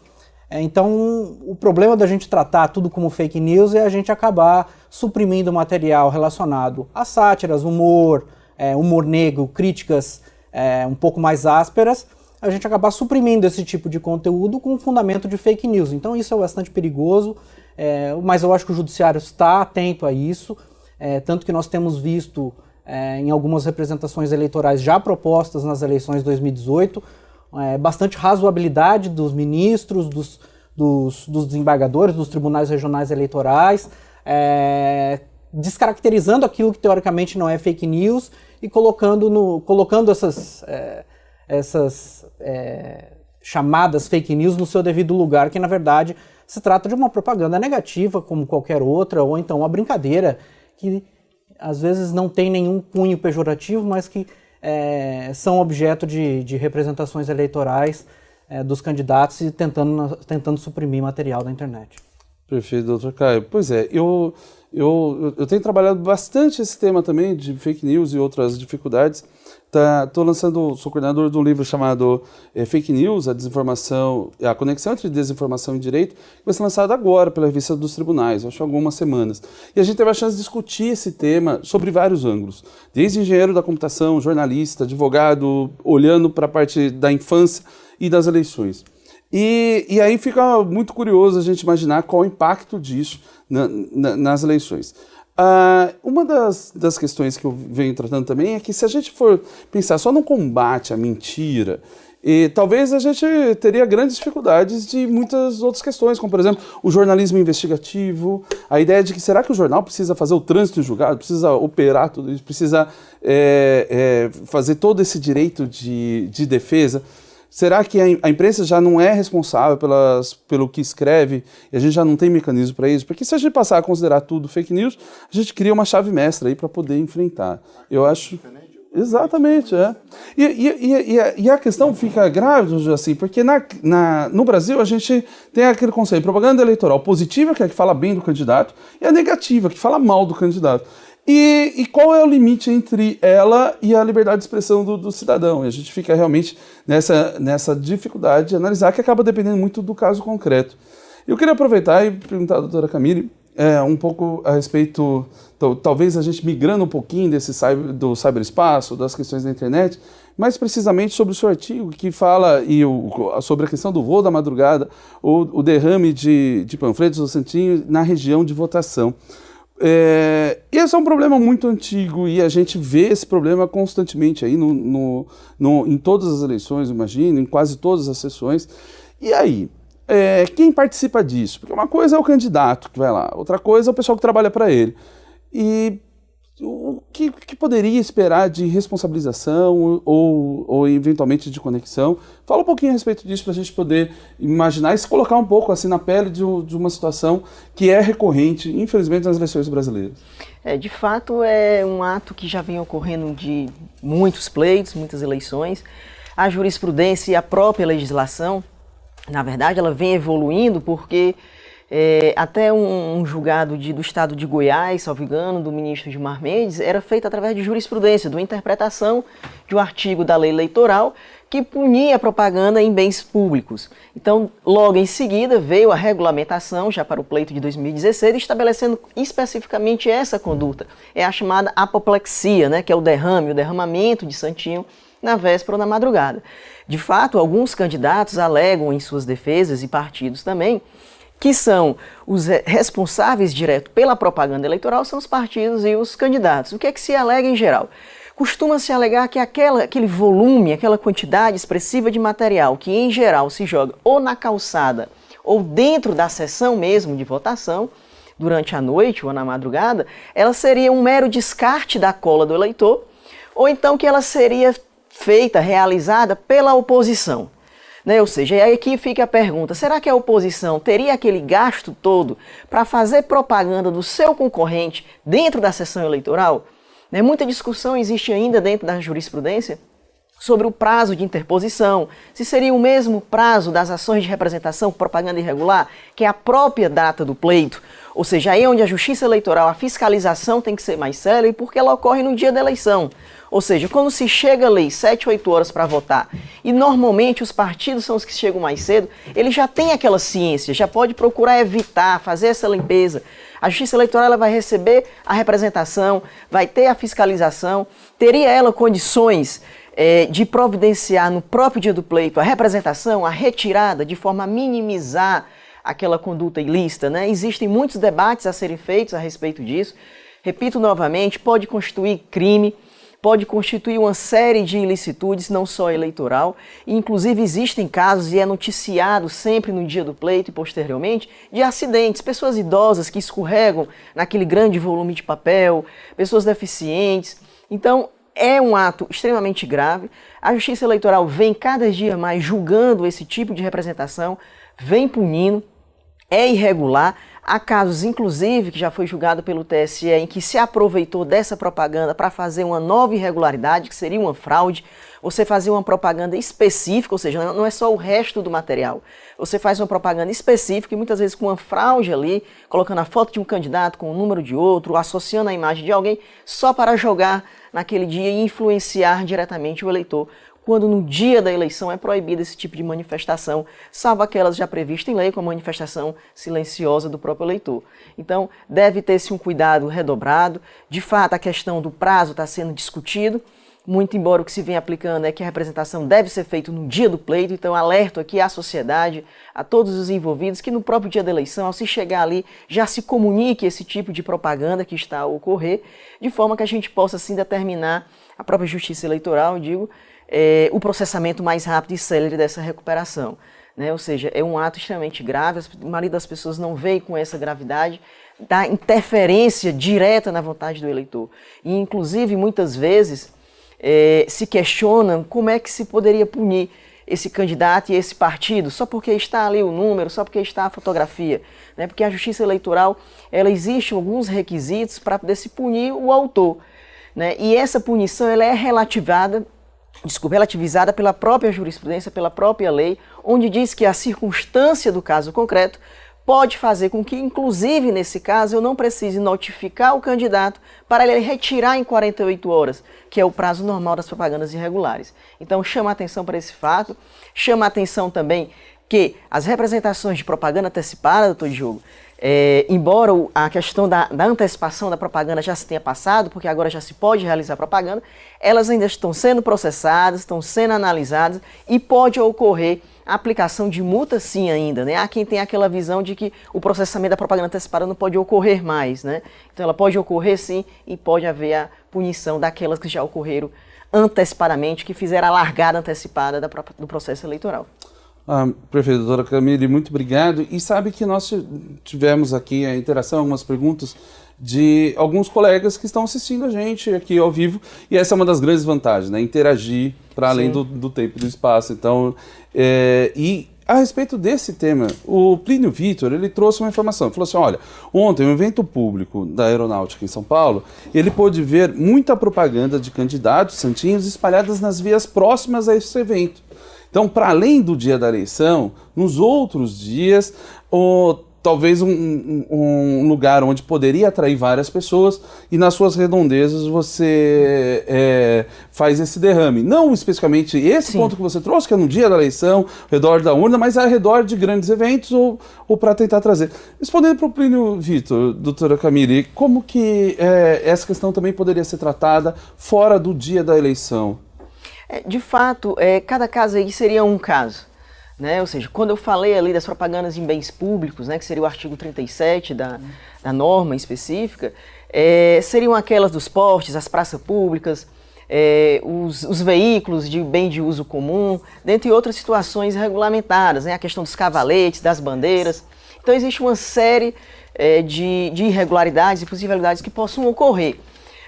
Então, o problema da gente tratar tudo como fake news é a gente acabar suprimindo material relacionado a sátiras, humor negro, críticas um pouco mais ásperas, a gente acabar suprimindo esse tipo de conteúdo com o fundamento de fake news. Então isso é bastante perigoso, mas eu acho que o judiciário está atento a isso, tanto que nós temos visto em algumas representações eleitorais já propostas nas eleições de 2018, bastante razoabilidade dos ministros, dos desembargadores, dos tribunais regionais eleitorais, descaracterizando aquilo que teoricamente não é fake news e colocando essas chamadas fake news no seu devido lugar, que na verdade se trata de uma propaganda negativa como qualquer outra, ou então uma brincadeira que às vezes não tem nenhum cunho pejorativo, mas que são objeto de representações eleitorais dos candidatos e tentando suprimir material da internet. Perfeito, doutor Caio. Pois é, eu tenho trabalhado bastante esse tema também de fake news e outras dificuldades. Sou coordenador de um livro chamado Fake News, a desinformação, a conexão entre desinformação e direito, que vai ser lançado agora pela revista dos tribunais, acho que algumas semanas. E a gente teve a chance de discutir esse tema sobre vários ângulos, desde engenheiro da computação, jornalista, advogado, olhando para a parte da infância e das eleições. E aí fica muito curioso a gente imaginar qual o impacto disso nas eleições. Uma das questões que eu venho tratando também é que se a gente for pensar só no combate à mentira, talvez a gente teria grandes dificuldades de muitas outras questões, como por exemplo o jornalismo investigativo, a ideia de que será que o jornal precisa fazer o trânsito em julgado, precisa operar tudo isso, precisa fazer todo esse direito de defesa. Será que a imprensa já não é responsável pelo que escreve e a gente já não tem mecanismo para isso? Porque se a gente passar a considerar tudo fake news, a gente cria uma chave mestra aí para poder enfrentar. Eu acho... Exatamente, é. E a questão fica grave, assim, porque no Brasil a gente tem aquele conceito, propaganda eleitoral positiva, que é a que fala bem do candidato, e a negativa, que fala mal do candidato. E qual é o limite entre ela e a liberdade de expressão do cidadão? E a gente fica realmente nessa dificuldade de analisar, que acaba dependendo muito do caso concreto. Eu queria aproveitar e perguntar à doutora Camille um pouco a respeito, talvez a gente migrando um pouquinho do cyberespaço, das questões da internet, mais precisamente sobre o seu artigo que fala sobre a questão do voo da madrugada, o derrame de panfletos do Santinho na região de votação. Esse é um problema muito antigo e a gente vê esse problema constantemente aí em todas as eleições, imagino, em quase todas as sessões. E aí, quem participa disso? Porque uma coisa é o candidato que vai lá, outra coisa é o pessoal que trabalha para ele. E o que poderia esperar de responsabilização ou eventualmente de conexão? Fala um pouquinho a respeito disso para a gente poder imaginar e se colocar um pouco assim na pele de uma situação que é recorrente, infelizmente, nas eleições brasileiras. De fato, é um ato que já vem ocorrendo de muitos pleitos, muitas eleições. A jurisprudência e a própria legislação, na verdade, ela vem evoluindo porque... até um julgado do estado de Goiás, salvo engano, do ministro Gilmar Mendes, era feito através de jurisprudência, de uma interpretação de um artigo da lei eleitoral que punia a propaganda em bens públicos. Então, logo em seguida, veio a regulamentação, já para o pleito de 2016, estabelecendo especificamente essa conduta. É a chamada apoplexia, né, que é o derramamento de santinho na véspera ou na madrugada. De fato, alguns candidatos alegam em suas defesas, e partidos também, que são os responsáveis direto pela propaganda eleitoral, são os partidos e os candidatos. O que é que se alega em geral? Costuma-se alegar que aquele volume, aquela quantidade expressiva de material que em geral se joga ou na calçada ou dentro da sessão mesmo de votação, durante a noite ou na madrugada, ela seria um mero descarte da cola do eleitor, ou então que ela seria realizada pela oposição. Ou seja, aí aqui fica a pergunta, será que a oposição teria aquele gasto todo para fazer propaganda do seu concorrente dentro da sessão eleitoral? Muita discussão existe ainda dentro da jurisprudência sobre o prazo de interposição, se seria o mesmo prazo das ações de representação por propaganda irregular, que é a própria data do pleito, ou seja, aí onde a justiça eleitoral, a fiscalização tem que ser mais célere porque ela ocorre no dia da eleição. Ou seja, quando se chega ali 7, 8 horas para votar, e normalmente os partidos são os que chegam mais cedo, ele já tem aquela ciência, já pode procurar evitar, fazer essa limpeza. A Justiça Eleitoral ela vai receber a representação, vai ter a fiscalização, teria ela condições de providenciar no próprio dia do pleito a representação, a retirada, de forma a minimizar aquela conduta ilícita, né? Existem muitos debates a serem feitos a respeito disso. Repito novamente, pode constituir crime, pode constituir uma série de ilicitudes, não só eleitoral, e inclusive existem casos, e é noticiado sempre no dia do pleito e posteriormente, de acidentes, pessoas idosas que escorregam naquele grande volume de papel, pessoas deficientes. Então, é um ato extremamente grave. A Justiça Eleitoral vem cada dia mais julgando esse tipo de representação, vem punindo, é irregular. Há casos, inclusive, que já foi julgado pelo TSE, em que se aproveitou dessa propaganda para fazer uma nova irregularidade, que seria uma fraude. Você fazer uma propaganda específica, ou seja, não é só o resto do material. Você faz uma propaganda específica e muitas vezes com uma fraude ali, colocando a foto de um candidato com o número de outro, associando a imagem de alguém, só para jogar naquele dia e influenciar diretamente o eleitor, quando no dia da eleição é proibido esse tipo de manifestação, salvo aquelas já previstas em lei, como a manifestação silenciosa do próprio eleitor. Então, deve ter-se um cuidado redobrado. De fato, a questão do prazo está sendo discutido, muito embora o que se vem aplicando é que a representação deve ser feita no dia do pleito, então alerto aqui à sociedade, a todos os envolvidos, que no próprio dia da eleição, ao se chegar ali, já se comunique esse tipo de propaganda que está a ocorrer, de forma que a gente possa, assim, determinar, a própria Justiça Eleitoral, digo, o processamento mais rápido e célere dessa recuperação. Né? Ou seja, é um ato extremamente grave, a maioria das pessoas não vê com essa gravidade da interferência direta na vontade do eleitor. E, inclusive, muitas vezes, se questionam como é que se poderia punir esse candidato e esse partido, só porque está ali o número, só porque está a fotografia. Né? Porque a Justiça Eleitoral, ela existe alguns requisitos para poder se punir o autor. Né? E essa punição ela é relativizada pela própria jurisprudência, pela própria lei, onde diz que a circunstância do caso concreto pode fazer com que, inclusive nesse caso, eu não precise notificar o candidato para ele retirar em 48 horas, que é o prazo normal das propagandas irregulares. Então chama a atenção para esse fato, chama a atenção também que as representações de propaganda antecipada, doutor Diogo, embora a questão da antecipação da propaganda já se tenha passado, porque agora já se pode realizar propaganda, elas ainda estão sendo processadas, estão sendo analisadas e pode ocorrer a aplicação de multa sim ainda, né? Há quem tem aquela visão de que o processamento da propaganda antecipada não pode ocorrer mais, né? Então ela pode ocorrer sim e pode haver a punição daquelas que já ocorreram antecipadamente, que fizeram a largada antecipada do processo eleitoral. Prefeita, doutora Camille, muito obrigado. E sabe que nós tivemos aqui a interação, algumas perguntas de alguns colegas que estão assistindo a gente aqui ao vivo, e essa é uma das grandes vantagens, né? Interagir para além do tempo e do espaço. Então, e a respeito desse tema, o Plínio Vitor, ele trouxe uma informação, ele falou assim, olha, ontem, um evento público da Aeronáutica em São Paulo, ele pôde ver muita propaganda de candidatos santinhos espalhadas nas vias próximas a esse evento. Então, para além do dia da eleição, nos outros dias, talvez um lugar onde poderia atrair várias pessoas e nas suas redondezas você faz esse derrame. Não especificamente esse Sim. ponto que você trouxe, que é no dia da eleição, ao redor da urna, mas ao redor de grandes eventos ou para tentar trazer. Respondendo para o Plínio Vitor, doutora Camille, como que essa questão também poderia ser tratada fora do dia da eleição? De fato, cada caso aí seria um caso, né? Ou seja, quando eu falei ali das propagandas em bens públicos, né, que seria o artigo 37 da norma específica, seriam aquelas dos postes, as praças públicas, os veículos de bem de uso comum, dentre outras situações regulamentadas, né? A questão dos cavaletes, das bandeiras. Então existe uma série de irregularidades e possibilidades que possam ocorrer.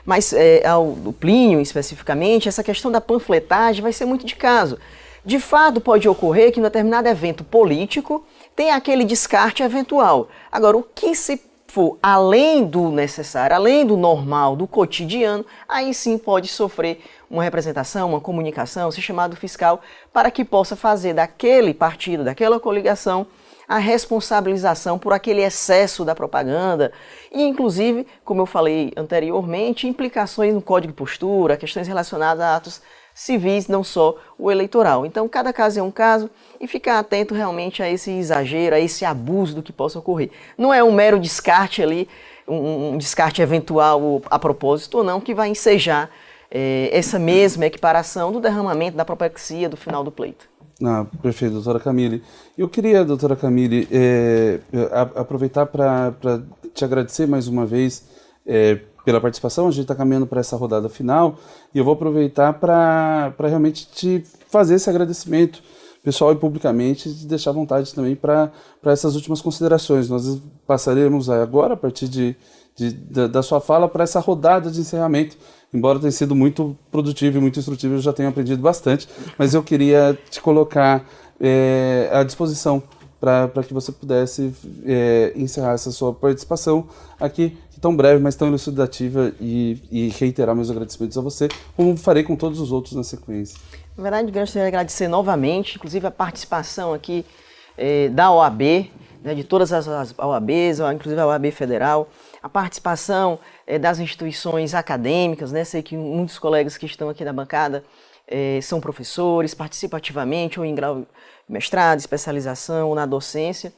Mas ao Plínio, especificamente, essa questão da panfletagem vai ser muito de caso. De fato, pode ocorrer que em um determinado evento político tem aquele descarte eventual. Agora, o que se for além do necessário, além do normal, do cotidiano, aí sim pode sofrer uma representação, uma comunicação, se chamado fiscal, para que possa fazer daquele partido, daquela coligação, a responsabilização por aquele excesso da propaganda e, inclusive, como eu falei anteriormente, implicações no Código de Postura, questões relacionadas a atos civis, não só o eleitoral. Então, cada caso é um caso e ficar atento realmente a esse exagero, a esse abuso do que possa ocorrer. Não é um mero descarte ali, um descarte eventual a propósito ou não, que vai ensejar essa mesma equiparação do derramamento da propecia do final do pleito. Perfeito, doutora Camille. Eu queria, doutora Camille, aproveitar para te agradecer mais uma vez pela participação. A gente está caminhando para essa rodada final e eu vou aproveitar para realmente te fazer esse agradecimento pessoal e publicamente, e deixar à vontade também para essas últimas considerações. Nós passaremos agora, a partir da sua fala, para essa rodada de encerramento. Embora tenha sido muito produtivo e muito instrutivo, eu já tenho aprendido bastante, mas eu queria te colocar à disposição para que você pudesse encerrar essa sua participação aqui, tão breve, mas tão elucidativa, e reiterar meus agradecimentos a você, como farei com todos os outros na sequência. Na verdade, eu gostaria de agradecer novamente, inclusive a participação aqui da OAB, né, de todas as OABs, inclusive a OAB Federal, a participação das instituições acadêmicas, né, sei que muitos colegas que estão aqui na bancada são professores, participam ativamente ou em grau de mestrado, especialização ou na docência,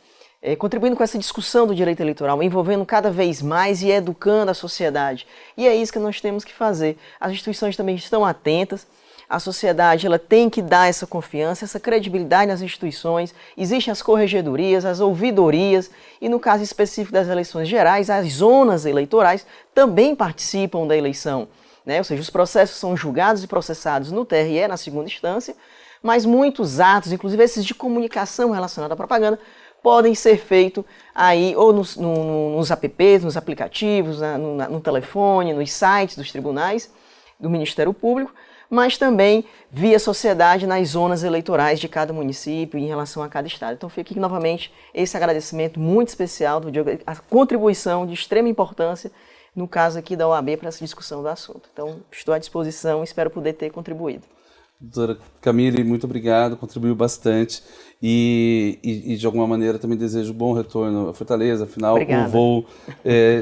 contribuindo com essa discussão do direito eleitoral, envolvendo cada vez mais e educando a sociedade. E é isso que nós temos que fazer. As instituições também estão atentas, a sociedade ela tem que dar essa confiança, essa credibilidade nas instituições. Existem as corregedorias, as ouvidorias e, no caso específico das eleições gerais, as zonas eleitorais também participam da eleição, né? Ou seja, os processos são julgados e processados no TRE, na segunda instância, mas muitos atos, inclusive esses de comunicação relacionada à propaganda, podem ser feitos aí ou nos apps, nos aplicativos, no telefone, nos sites dos tribunais, do Ministério Público, mas também via sociedade nas zonas eleitorais de cada município em relação a cada estado. Então fica aqui novamente esse agradecimento muito especial do Diogo, a contribuição de extrema importância, no caso aqui da OAB, para essa discussão do assunto. Então estou à disposição e espero poder ter contribuído. Doutora Camille, muito obrigado, contribuiu bastante e de alguma maneira também desejo bom retorno à Fortaleza. Afinal, Obrigada. O voo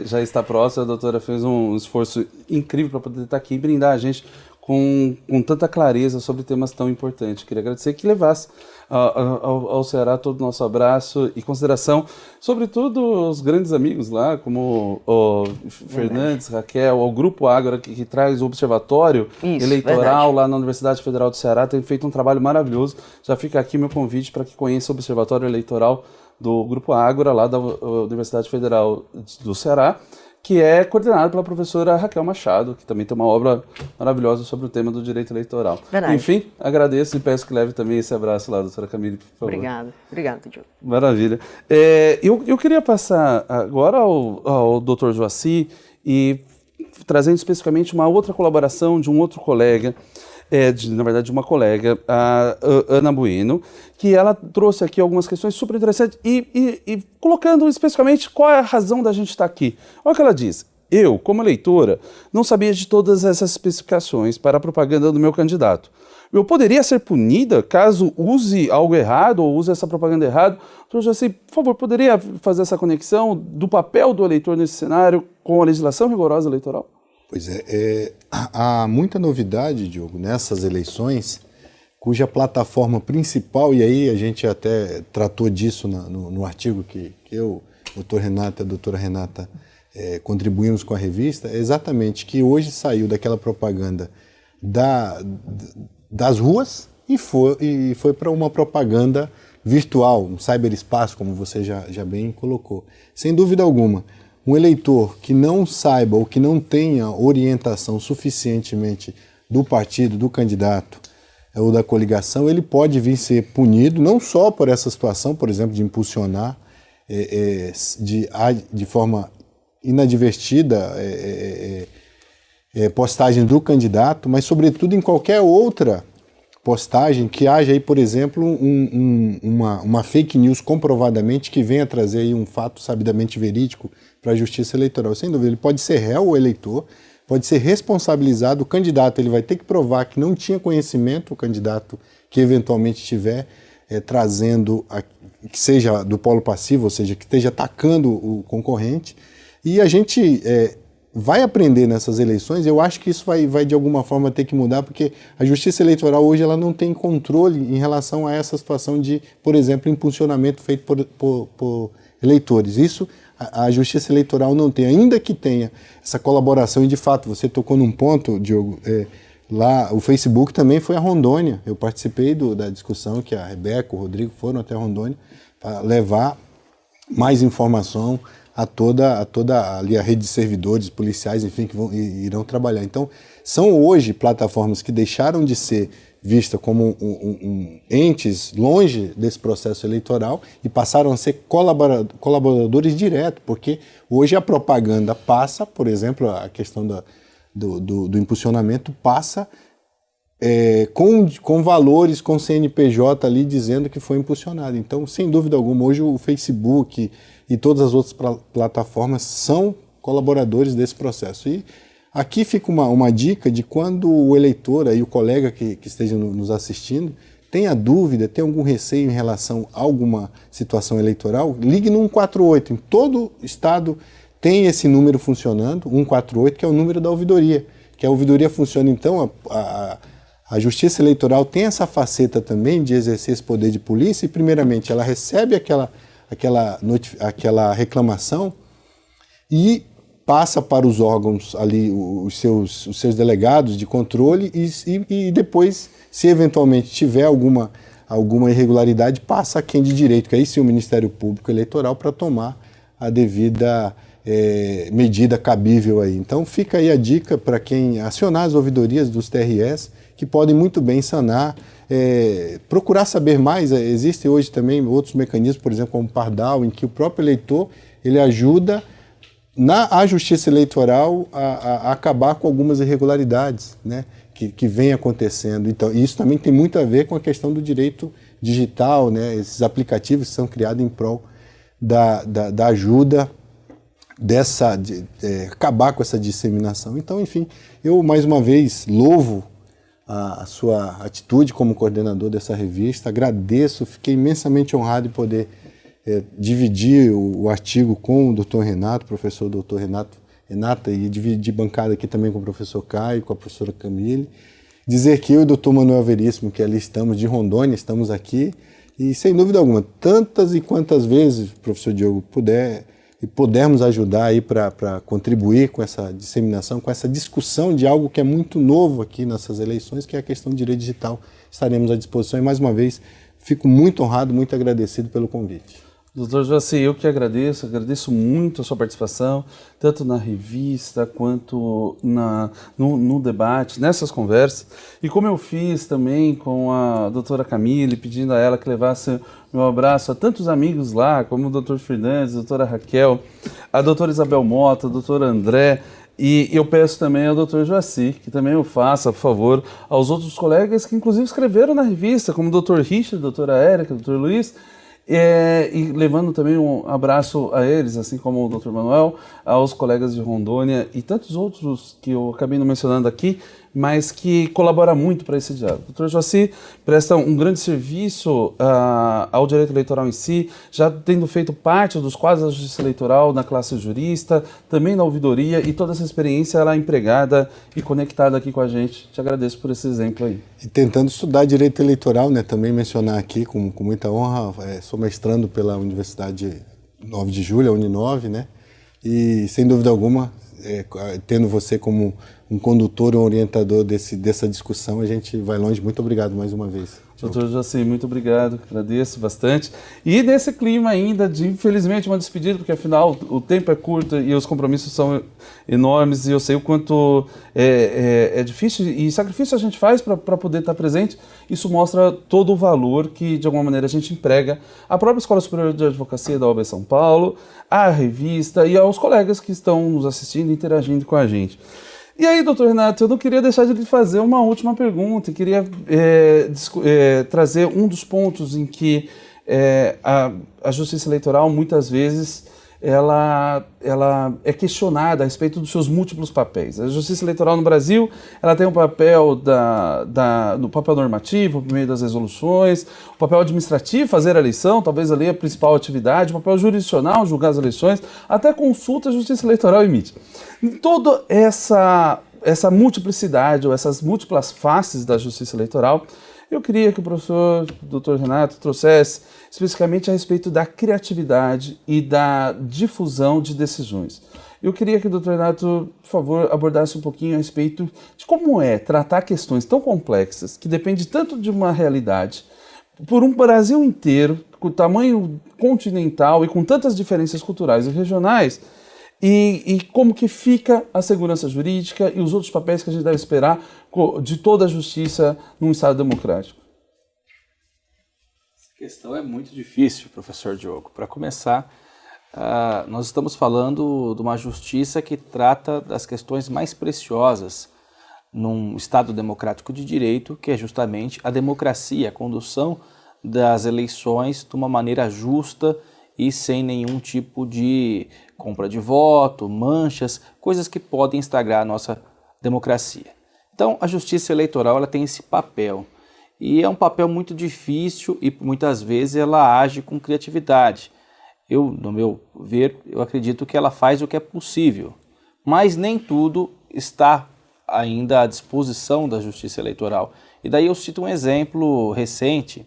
já está próximo, a doutora fez um esforço incrível para poder estar aqui e brindar a gente com tanta clareza sobre temas tão importantes. Queria agradecer que levasse ao Ceará todo o nosso abraço e consideração, sobretudo os grandes amigos lá, como o Fernandes, Raquel, o Grupo Ágora, que traz o Observatório Eleitoral lá na Universidade Federal do Ceará, tem feito um trabalho maravilhoso. Já fica aqui meu convite para que conheça o Observatório Eleitoral do Grupo Ágora, lá da Universidade Federal do Ceará, que é coordenado pela professora Raquel Machado, que também tem uma obra maravilhosa sobre o tema do direito eleitoral. Verdade. Enfim, agradeço e peço que leve também esse abraço lá, doutora Camille, por favor. Obrigado, Diogo. Maravilha. Eu queria passar agora ao doutor Joaci e trazendo especificamente uma outra colaboração de um outro colega, na verdade de uma colega, a Ana Bueno, que ela trouxe aqui algumas questões super interessantes e colocando especificamente qual é a razão da gente estar aqui. Olha o que ela diz. Eu, como eleitora, não sabia de todas essas especificações para a propaganda do meu candidato. Eu poderia ser punida caso use algo errado ou use essa propaganda errado? Doutor Joaci, por favor, poderia fazer essa conexão do papel do eleitor nesse cenário com a legislação rigorosa eleitoral? Pois há muita novidade, Diogo, nessas eleições, cuja plataforma principal, e aí a gente até tratou disso no artigo que eu, o doutor Renato e a doutora Renata contribuímos com a revista, é exatamente que hoje saiu daquela propaganda das ruas e foi para uma propaganda virtual, um cyberespaço, como você já bem colocou. Sem dúvida alguma, um eleitor que não saiba ou que não tenha orientação suficientemente do partido, do candidato ou da coligação, ele pode vir ser punido não só por essa situação, por exemplo, de impulsionar de forma inadvertida postagem do candidato, mas sobretudo em qualquer outra postagem que haja aí, por exemplo, uma fake news comprovadamente que venha trazer aí um fato sabidamente verídico para a justiça eleitoral. Sem dúvida, ele pode ser réu, o eleitor, pode ser responsabilizado, o candidato ele vai ter que provar que não tinha conhecimento, o candidato que eventualmente estiver trazendo, que seja do polo passivo, ou seja, que esteja atacando o concorrente, e a gente vai aprender nessas eleições. Eu acho que isso vai de alguma forma ter que mudar, porque a justiça eleitoral hoje ela não tem controle em relação a essa situação de, por exemplo, impulsionamento feito por eleitores. Isso a justiça eleitoral não tem, ainda que tenha essa colaboração, e de fato você tocou num ponto, Diogo, lá o Facebook também foi a Rondônia. Eu participei da discussão que a Rebeca, o Rodrigo foram até a Rondônia para levar mais informação a toda ali a rede de servidores policiais, enfim, que irão trabalhar. Então, são hoje plataformas que deixaram de ser vistas como entes longe desse processo eleitoral e passaram a ser colaboradores diretos, porque hoje a propaganda passa, por exemplo, a questão do impulsionamento passa com valores, com CNPJ ali dizendo que foi impulsionado. Então, sem dúvida alguma, hoje o Facebook e todas as outras plataformas são colaboradores desse processo. E aqui fica uma dica de quando o eleitor, aí, o colega que esteja nos assistindo, tenha dúvida, tem algum receio em relação a alguma situação eleitoral, ligue no 148. Em todo estado tem esse número funcionando, 148, que é o número da ouvidoria. Que a ouvidoria funciona, então, a Justiça Eleitoral tem essa faceta também de exercer esse poder de polícia e, primeiramente, ela recebe aquela reclamação e passa para os órgãos ali, os seus delegados de controle e depois, se eventualmente tiver alguma irregularidade, passa a quem de direito, que aí sim o Ministério Público Eleitoral, para tomar a devida medida cabível aí. Então fica aí a dica para quem acionar as ouvidorias dos TRS, que podem muito bem sanar, procurar saber mais. Existem hoje também outros mecanismos, por exemplo, como o Pardal, em que o próprio eleitor ele ajuda a Justiça Eleitoral a acabar com algumas irregularidades, né, que vem acontecendo. Então, isso também tem muito a ver com a questão do direito digital, né, esses aplicativos que são criados em prol da ajuda acabar com essa disseminação. Então, enfim, eu mais uma vez louvo a sua atitude como coordenador dessa revista, agradeço, fiquei imensamente honrado em poder dividir o artigo com o Dr. Renato, professor Dr. Renata, e dividir bancada aqui também com o professor Caio, com a professora Camille, dizer que eu e o Dr. Manuel Veríssimo, que ali estamos de Rondônia, estamos aqui, e sem dúvida alguma, tantas e quantas vezes, professor Diogo, pudermos ajudar aí para contribuir com essa disseminação, com essa discussão de algo que é muito novo aqui nessas eleições, que é a questão do direito digital, estaremos à disposição. E mais uma vez, fico muito honrado, muito agradecido pelo convite. Doutor Joaci, eu que agradeço muito a sua participação, tanto na revista quanto no debate, nessas conversas. E como eu fiz também com a doutora Camille, pedindo a ela que levasse meu abraço a tantos amigos lá, como o doutor Fernandes, a doutora Raquel, a doutora Isabel Mota, a doutora André, e eu peço também ao doutor Joaci, que também o faça, por favor, aos outros colegas que inclusive escreveram na revista, como o doutor Richard, a doutora Érica, o doutor Luiz, e levando também um abraço a eles, assim como o Dr. Manuel, aos colegas de Rondônia e tantos outros que eu acabei não mencionando aqui, mas que colaboram muito para esse diálogo. O Dr. Joaci presta um grande serviço ao direito eleitoral em si, já tendo feito parte dos quadros da Justiça Eleitoral na classe jurista, também na ouvidoria, e toda essa experiência ela é empregada e conectada aqui com a gente. Te agradeço por esse exemplo aí. E tentando estudar direito eleitoral, né, também mencionar aqui com muita honra, sou mestrando pela Universidade 9 de Julho, a Uninove, né, e sem dúvida alguma, tendo você como um condutor, um orientador dessa discussão, a gente vai longe. Muito obrigado mais uma vez. Doutor Joaci, muito obrigado, agradeço bastante. E nesse clima ainda de, infelizmente, uma despedida, porque afinal o tempo é curto e os compromissos são enormes, e eu sei o quanto é difícil e sacrifício a gente faz para poder estar presente. Isso mostra todo o valor que, de alguma maneira, a gente emprega à própria Escola Superior de Advocacia da OAB São Paulo, à revista e aos colegas que estão nos assistindo e interagindo com a gente. E aí, doutor Renato, eu não queria deixar de lhe fazer uma última pergunta, e queria trazer um dos pontos em que a Justiça Eleitoral, muitas vezes, ela é questionada a respeito dos seus múltiplos papéis. A Justiça Eleitoral no Brasil, ela tem o papel do papel normativo, por meio das resoluções, o papel administrativo, fazer a eleição, talvez ali a principal atividade, o papel jurisdicional, julgar as eleições, até consulta a Justiça Eleitoral emite. Toda essa multiplicidade, ou essas múltiplas faces da Justiça Eleitoral, eu queria que o professor Dr. Renato trouxesse especificamente a respeito da criatividade e da difusão de decisões. Eu queria que o Dr. Renato, por favor, abordasse um pouquinho a respeito de como é tratar questões tão complexas, que dependem tanto de uma realidade, por um Brasil inteiro, com tamanho continental e com tantas diferenças culturais e regionais, e como que fica a segurança jurídica e os outros papéis que a gente deve esperar de toda a justiça num Estado democrático. Essa questão é muito difícil, professor Diogo. Para começar, nós estamos falando de uma justiça que trata das questões mais preciosas num Estado democrático de direito, que é justamente a democracia, a condução das eleições de uma maneira justa e sem nenhum tipo de compra de voto, manchas, coisas que podem estragar a nossa democracia. Então, a justiça eleitoral ela tem esse papel, e é um papel muito difícil e muitas vezes ela age com criatividade. No meu ver, eu acredito que ela faz o que é possível, mas nem tudo está ainda à disposição da justiça eleitoral. E daí eu cito um exemplo recente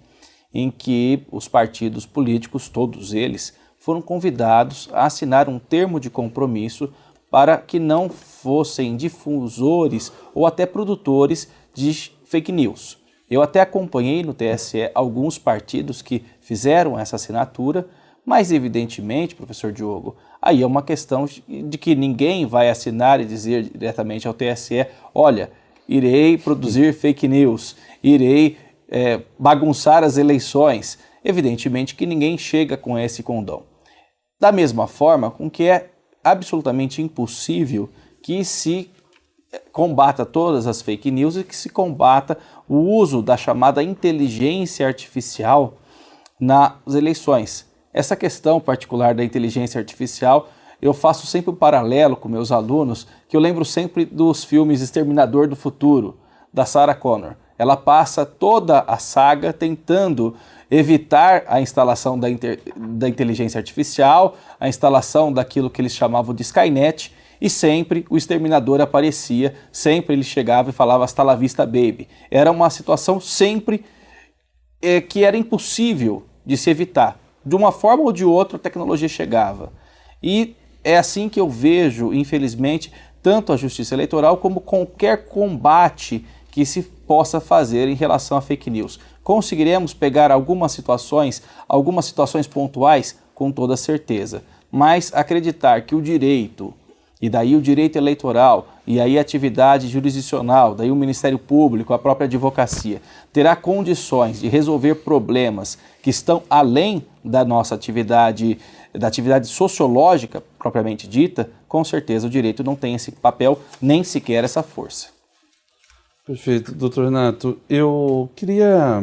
em que os partidos políticos, todos eles, foram convidados a assinar um termo de compromisso para que não fossem difusores ou até produtores de fake news. Eu até acompanhei no TSE alguns partidos que fizeram essa assinatura, mas evidentemente, professor Diogo, aí é uma questão de que ninguém vai assinar e dizer diretamente ao TSE, olha, irei produzir fake news, irei bagunçar as eleições. Evidentemente que ninguém chega com esse condão. Da mesma forma com que é absolutamente impossível que se combata todas as fake news e que se combata o uso da chamada inteligência artificial nas eleições. Essa questão particular da inteligência artificial, eu faço sempre um paralelo com meus alunos, que eu lembro sempre dos filmes Exterminador do Futuro, da Sarah Connor. Ela passa toda a saga tentando evitar a instalação da inteligência artificial, a instalação daquilo que eles chamavam de Skynet, e sempre o exterminador aparecia, sempre ele chegava e falava hasta la vista, baby. Era uma situação sempre que era impossível de se evitar. De uma forma ou de outra a tecnologia chegava. E é assim que eu vejo, infelizmente, tanto a justiça eleitoral como qualquer combate que se possa fazer em relação a fake news. Conseguiremos pegar algumas situações pontuais? Com toda certeza. Mas acreditar que o direito, e daí o direito eleitoral, e aí a atividade jurisdicional, daí o Ministério Público, a própria advocacia, terá condições de resolver problemas que estão além da nossa atividade, da atividade sociológica propriamente dita, com certeza o direito não tem esse papel, nem sequer essa força. Perfeito. Doutor Renato, eu queria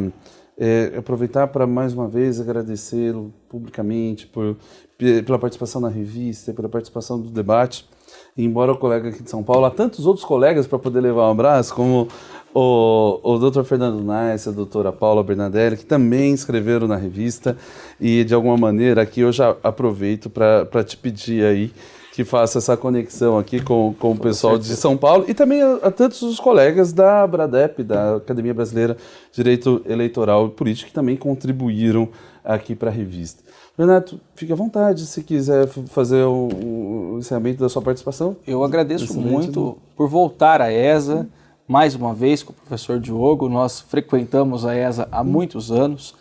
aproveitar para mais uma vez agradecê-lo publicamente pela participação na revista, pela participação do debate. E embora o colega aqui de São Paulo, há tantos outros colegas para poder levar um abraço, como o Dr. Fernando Nais, a doutora Paula Bernadelli, que também escreveram na revista, e de alguma maneira aqui eu já aproveito para te pedir aí que faça essa conexão aqui com o pessoal de São Paulo e também a tantos os colegas da BRADEP, da Academia Brasileira de Direito Eleitoral e Político, que também contribuíram aqui para a revista. Renato, fique à vontade se quiser fazer o encerramento da sua participação. Eu agradeço muito por voltar à ESA, mais uma vez com o professor Diogo. Nós frequentamos a ESA há muitos anos.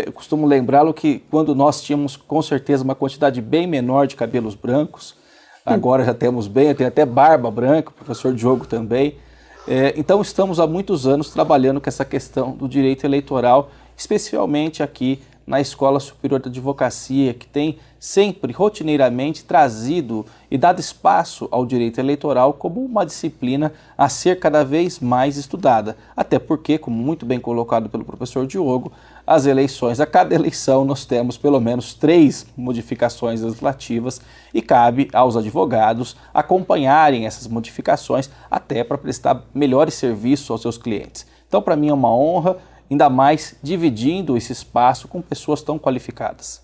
Eu costumo lembrá-lo que quando nós tínhamos com certeza uma quantidade bem menor de cabelos brancos, agora já temos bem, eu tenho até barba branca, o professor Diogo também. Então estamos há muitos anos trabalhando com essa questão do direito eleitoral, especialmente aqui na Escola Superior da Advocacia, que tem sempre, rotineiramente, trazido e dado espaço ao direito eleitoral como uma disciplina a ser cada vez mais estudada. Até porque, como muito bem colocado pelo professor Diogo, as eleições, a cada eleição nós temos pelo menos 3 modificações legislativas e cabe aos advogados acompanharem essas modificações até para prestar melhores serviços aos seus clientes. Então, para mim é uma honra, ainda mais dividindo esse espaço com pessoas tão qualificadas.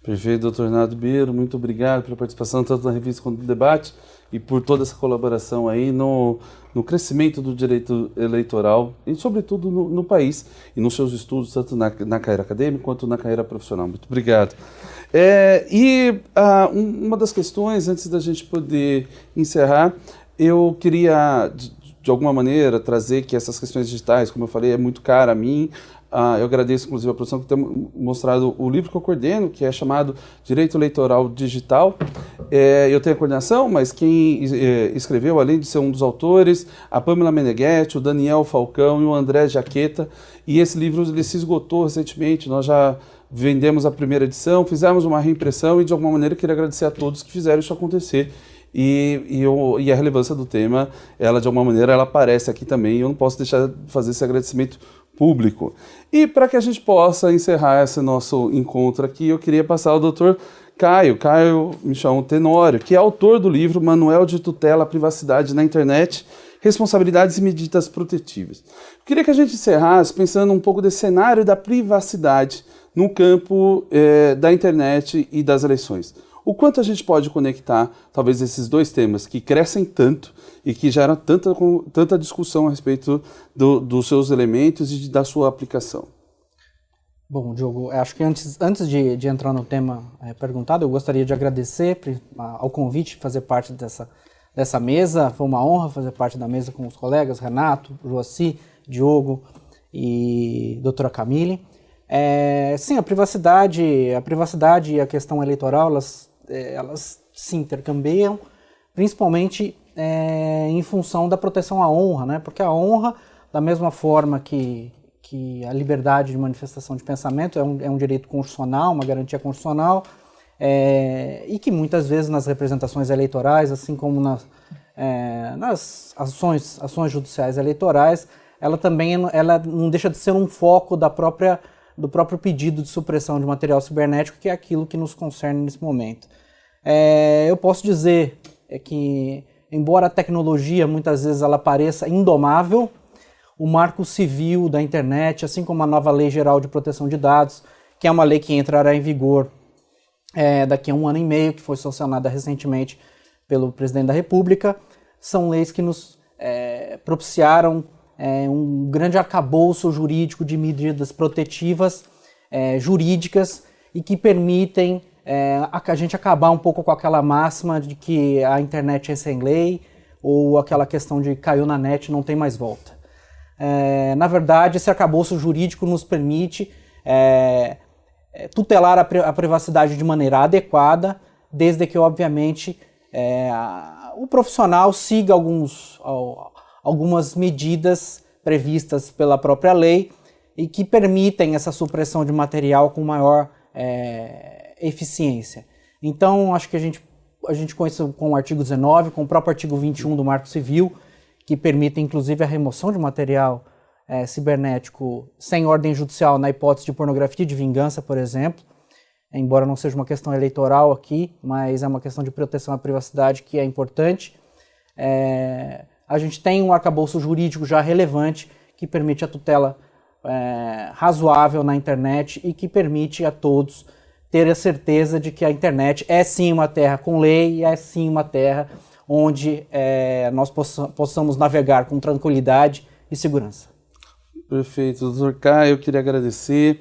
Perfeito, doutor Renato Biero, muito obrigado pela participação tanto na revista quanto no debate e por toda essa colaboração aí no crescimento do direito eleitoral e sobretudo no país e nos seus estudos tanto na carreira acadêmica quanto na carreira profissional. Muito obrigado. Uma das questões, antes da gente poder encerrar, eu queria de alguma maneira trazer que essas questões digitais, como eu falei, é muito cara a mim. Eu agradeço, inclusive, a produção que tem mostrado o livro que eu coordeno, que é chamado Direito Eleitoral Digital. Eu tenho a coordenação, mas quem escreveu, além de ser um dos autores, a Pamela Meneghetti, o Daniel Falcão e o André Jaqueta. E esse livro ele se esgotou recentemente, nós já vendemos a primeira edição, fizemos uma reimpressão e, de alguma maneira, queria agradecer a todos que fizeram isso acontecer. e a relevância do tema, ela de alguma maneira, ela aparece aqui também, e eu não posso deixar de fazer esse agradecimento público. E para que a gente possa encerrar esse nosso encontro aqui, eu queria passar ao Dr. Caio Michão Tenório, que é autor do livro Manual de Tutela à Privacidade na Internet, Responsabilidades e Medidas Protetivas. Eu queria que a gente encerrasse pensando um pouco desse cenário da privacidade no campo da internet e das eleições. O quanto a gente pode conectar, talvez, esses dois temas que crescem tanto e que geram tanta discussão a respeito dos seus elementos e da sua aplicação. Bom, Diogo, acho que antes de entrar no tema perguntado, eu gostaria de agradecer ao convite de fazer parte dessa mesa. Foi uma honra fazer parte da mesa com os colegas Renato, Joaci, Diogo e doutora Camille. Sim, a privacidade e a questão eleitoral, elas se intercambiam, principalmente em função da proteção à honra, né? Porque a honra, da mesma forma que a liberdade de manifestação de pensamento é um direito constitucional, uma garantia constitucional, e que muitas vezes nas representações eleitorais, assim como nas ações judiciais eleitorais, ela não deixa de ser um foco do próprio pedido de supressão de material cibernético, que é aquilo que nos concerne nesse momento. Eu posso dizer que, embora a tecnologia muitas vezes ela pareça indomável, o marco civil da internet, assim como a nova Lei Geral de Proteção de Dados, que é uma lei que entrará em vigor daqui a 1 ano e meio, que foi sancionada recentemente pelo presidente da República, são leis que nos propiciaram um grande arcabouço jurídico de medidas protetivas jurídicas e que permitem a gente acabar um pouco com aquela máxima de que a internet é sem lei ou aquela questão de caiu na net, não tem mais volta. Na verdade, esse arcabouço jurídico nos permite tutelar a privacidade de maneira adequada, desde que, obviamente, o profissional siga algumas medidas previstas pela própria lei e que permitem essa supressão de material com maior eficiência. Então, acho que a gente conhece com o artigo 19, com o próprio artigo 21 do Marco Civil, que permite, inclusive, a remoção de material cibernético sem ordem judicial na hipótese de pornografia e de vingança, por exemplo, embora não seja uma questão eleitoral aqui, mas é uma questão de proteção à privacidade que é importante. A gente tem um arcabouço jurídico já relevante que permite a tutela razoável na internet e que permite a todos ter a certeza de que a internet é sim uma terra com lei e é sim uma terra onde nós possamos navegar com tranquilidade e segurança. Perfeito. Dr. Caio, eu queria agradecer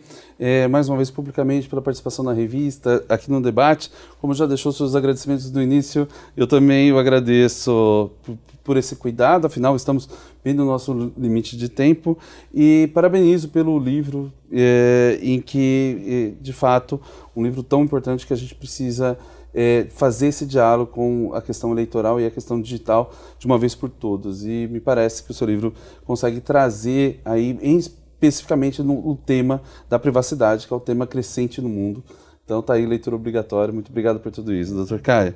mais uma vez publicamente pela participação na revista, aqui no debate. Como já deixou seus agradecimentos no início, eu também o agradeço por esse cuidado, afinal estamos bem no nosso limite de tempo, e parabenizo pelo livro, em que, de fato, um livro tão importante que a gente precisa fazer esse diálogo com a questão eleitoral e a questão digital de uma vez por todas. E me parece que o seu livro consegue trazer aí, especificamente no tema da privacidade, que é o tema crescente no mundo. Então tá aí, leitura obrigatória. Muito obrigado por tudo isso, Dr. Caio.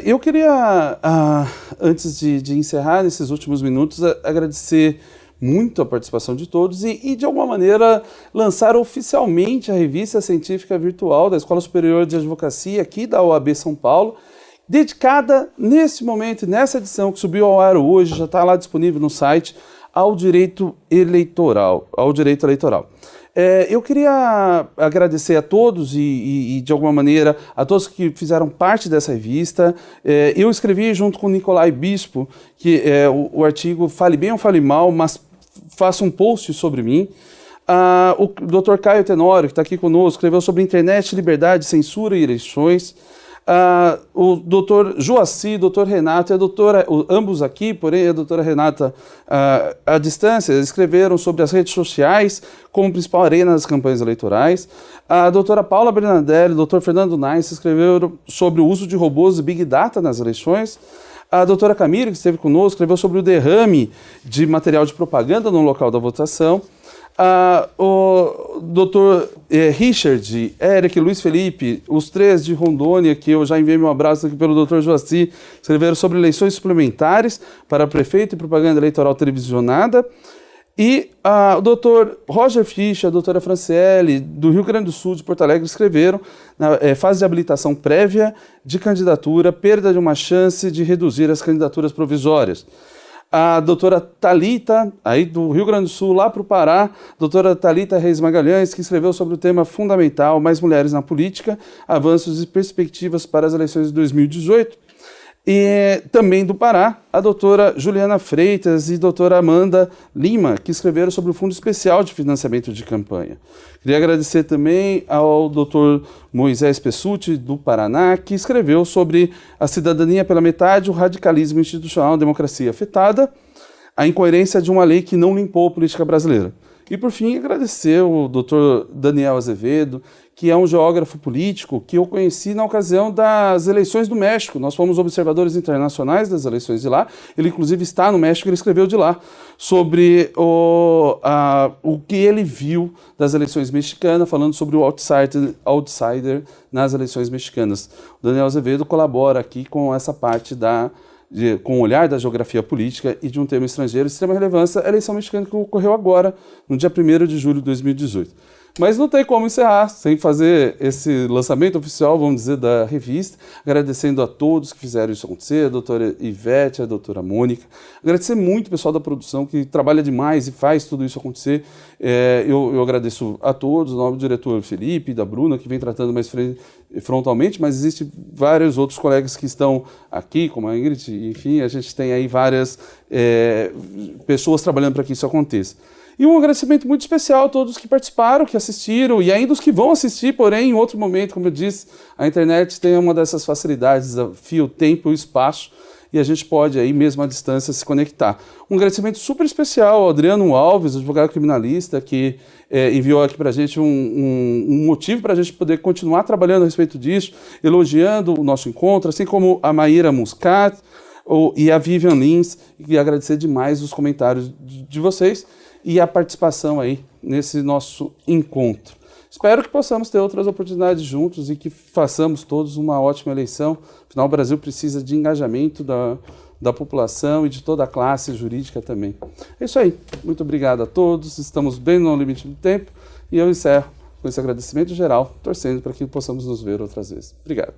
Eu queria, antes de encerrar nesses últimos minutos, agradecer muito a participação de todos e, de alguma maneira, lançar oficialmente a revista científica virtual da Escola Superior de Advocacia aqui da OAB São Paulo, dedicada nesse momento, nessa edição que subiu ao ar hoje, já está lá disponível no site, ao direito eleitoral. Eu queria agradecer a todos e, de alguma maneira, a todos que fizeram parte dessa revista. Eu escrevi junto com o Nicolai Bispo, que o artigo Fale Bem ou Fale Mal, mas faça um post sobre mim. O Dr. Caio Tenório, que está aqui conosco, escreveu sobre internet, liberdade, censura e eleições. O Dr. Joaci, Dr. Renato e a doutora, ambos aqui, porém a doutora Renata à distância, escreveram sobre as redes sociais como principal arena das campanhas eleitorais. A doutora Paula Bernadelli e o Dr. Fernando Nice escreveram sobre o uso de robôs e Big Data nas eleições. A doutora Camille, que esteve conosco, escreveu sobre o derrame de material de propaganda no local da votação. O doutor Richard, Eric, Luiz Felipe, os três de Rondônia, que eu já enviei meu abraço aqui pelo doutor Joaci, escreveram sobre eleições suplementares para prefeito e propaganda eleitoral televisionada. E o doutor Roger Fischer, a doutora Franciele, do Rio Grande do Sul, de Porto Alegre, escreveram na fase de habilitação prévia de candidatura, perda de uma chance de reduzir as candidaturas provisórias. A doutora Thalita, aí do Rio Grande do Sul, lá para o Pará, doutora Thalita Reis Magalhães, que escreveu sobre o tema fundamental, mais mulheres na política, avanços e perspectivas para as eleições de 2018. E também do Pará, a doutora Juliana Freitas e doutora Amanda Lima, que escreveram sobre o Fundo Especial de Financiamento de Campanha. Queria agradecer também ao doutor Moisés Pessutti, do Paraná, que escreveu sobre a cidadania pela metade, o radicalismo institucional, a democracia afetada, a incoerência de uma lei que não limpou a política brasileira. E, por fim, agradecer o doutor Daniel Azevedo, que é um geógrafo político que eu conheci na ocasião das eleições do México. Nós fomos observadores internacionais das eleições de lá. Ele, inclusive, está no México, ele escreveu de lá sobre o que ele viu das eleições mexicanas, falando sobre o outsider nas eleições mexicanas. O Daniel Azevedo colabora aqui com essa parte com o olhar da geografia política e de um tema estrangeiro de extrema relevância, a eleição mexicana que ocorreu agora, no dia 1º de julho de 2018. Mas não tem como encerrar sem fazer esse lançamento oficial, vamos dizer, da revista, agradecendo a todos que fizeram isso acontecer, a doutora Ivete, a doutora Mônica, agradecer muito o pessoal da produção que trabalha demais e faz tudo isso acontecer. Eu agradeço a todos, o nome do diretor Felipe, da Bruna, que vem tratando mais frontalmente, mas existem vários outros colegas que estão aqui, como a Ingrid, enfim, a gente tem aí várias pessoas trabalhando para que isso aconteça. E um agradecimento muito especial a todos que participaram, que assistiram, e ainda os que vão assistir, porém, em outro momento, como eu disse, a internet tem uma dessas facilidades, desafio, tempo e espaço, e a gente pode aí mesmo à distância se conectar. Um agradecimento super especial ao Adriano Alves, advogado criminalista, que enviou aqui para a gente um motivo para a gente poder continuar trabalhando a respeito disso, elogiando o nosso encontro, assim como a Maíra Muscat e a Vivian Lins, e agradecer demais os comentários de vocês e a participação aí nesse nosso encontro. Espero que possamos ter outras oportunidades juntos e que façamos todos uma ótima eleição. Afinal, o Brasil precisa de engajamento da população e de toda a classe jurídica também. É isso aí. Muito obrigado a todos. Estamos bem no limite do tempo e eu encerro com esse agradecimento geral, torcendo para que possamos nos ver outras vezes. Obrigado.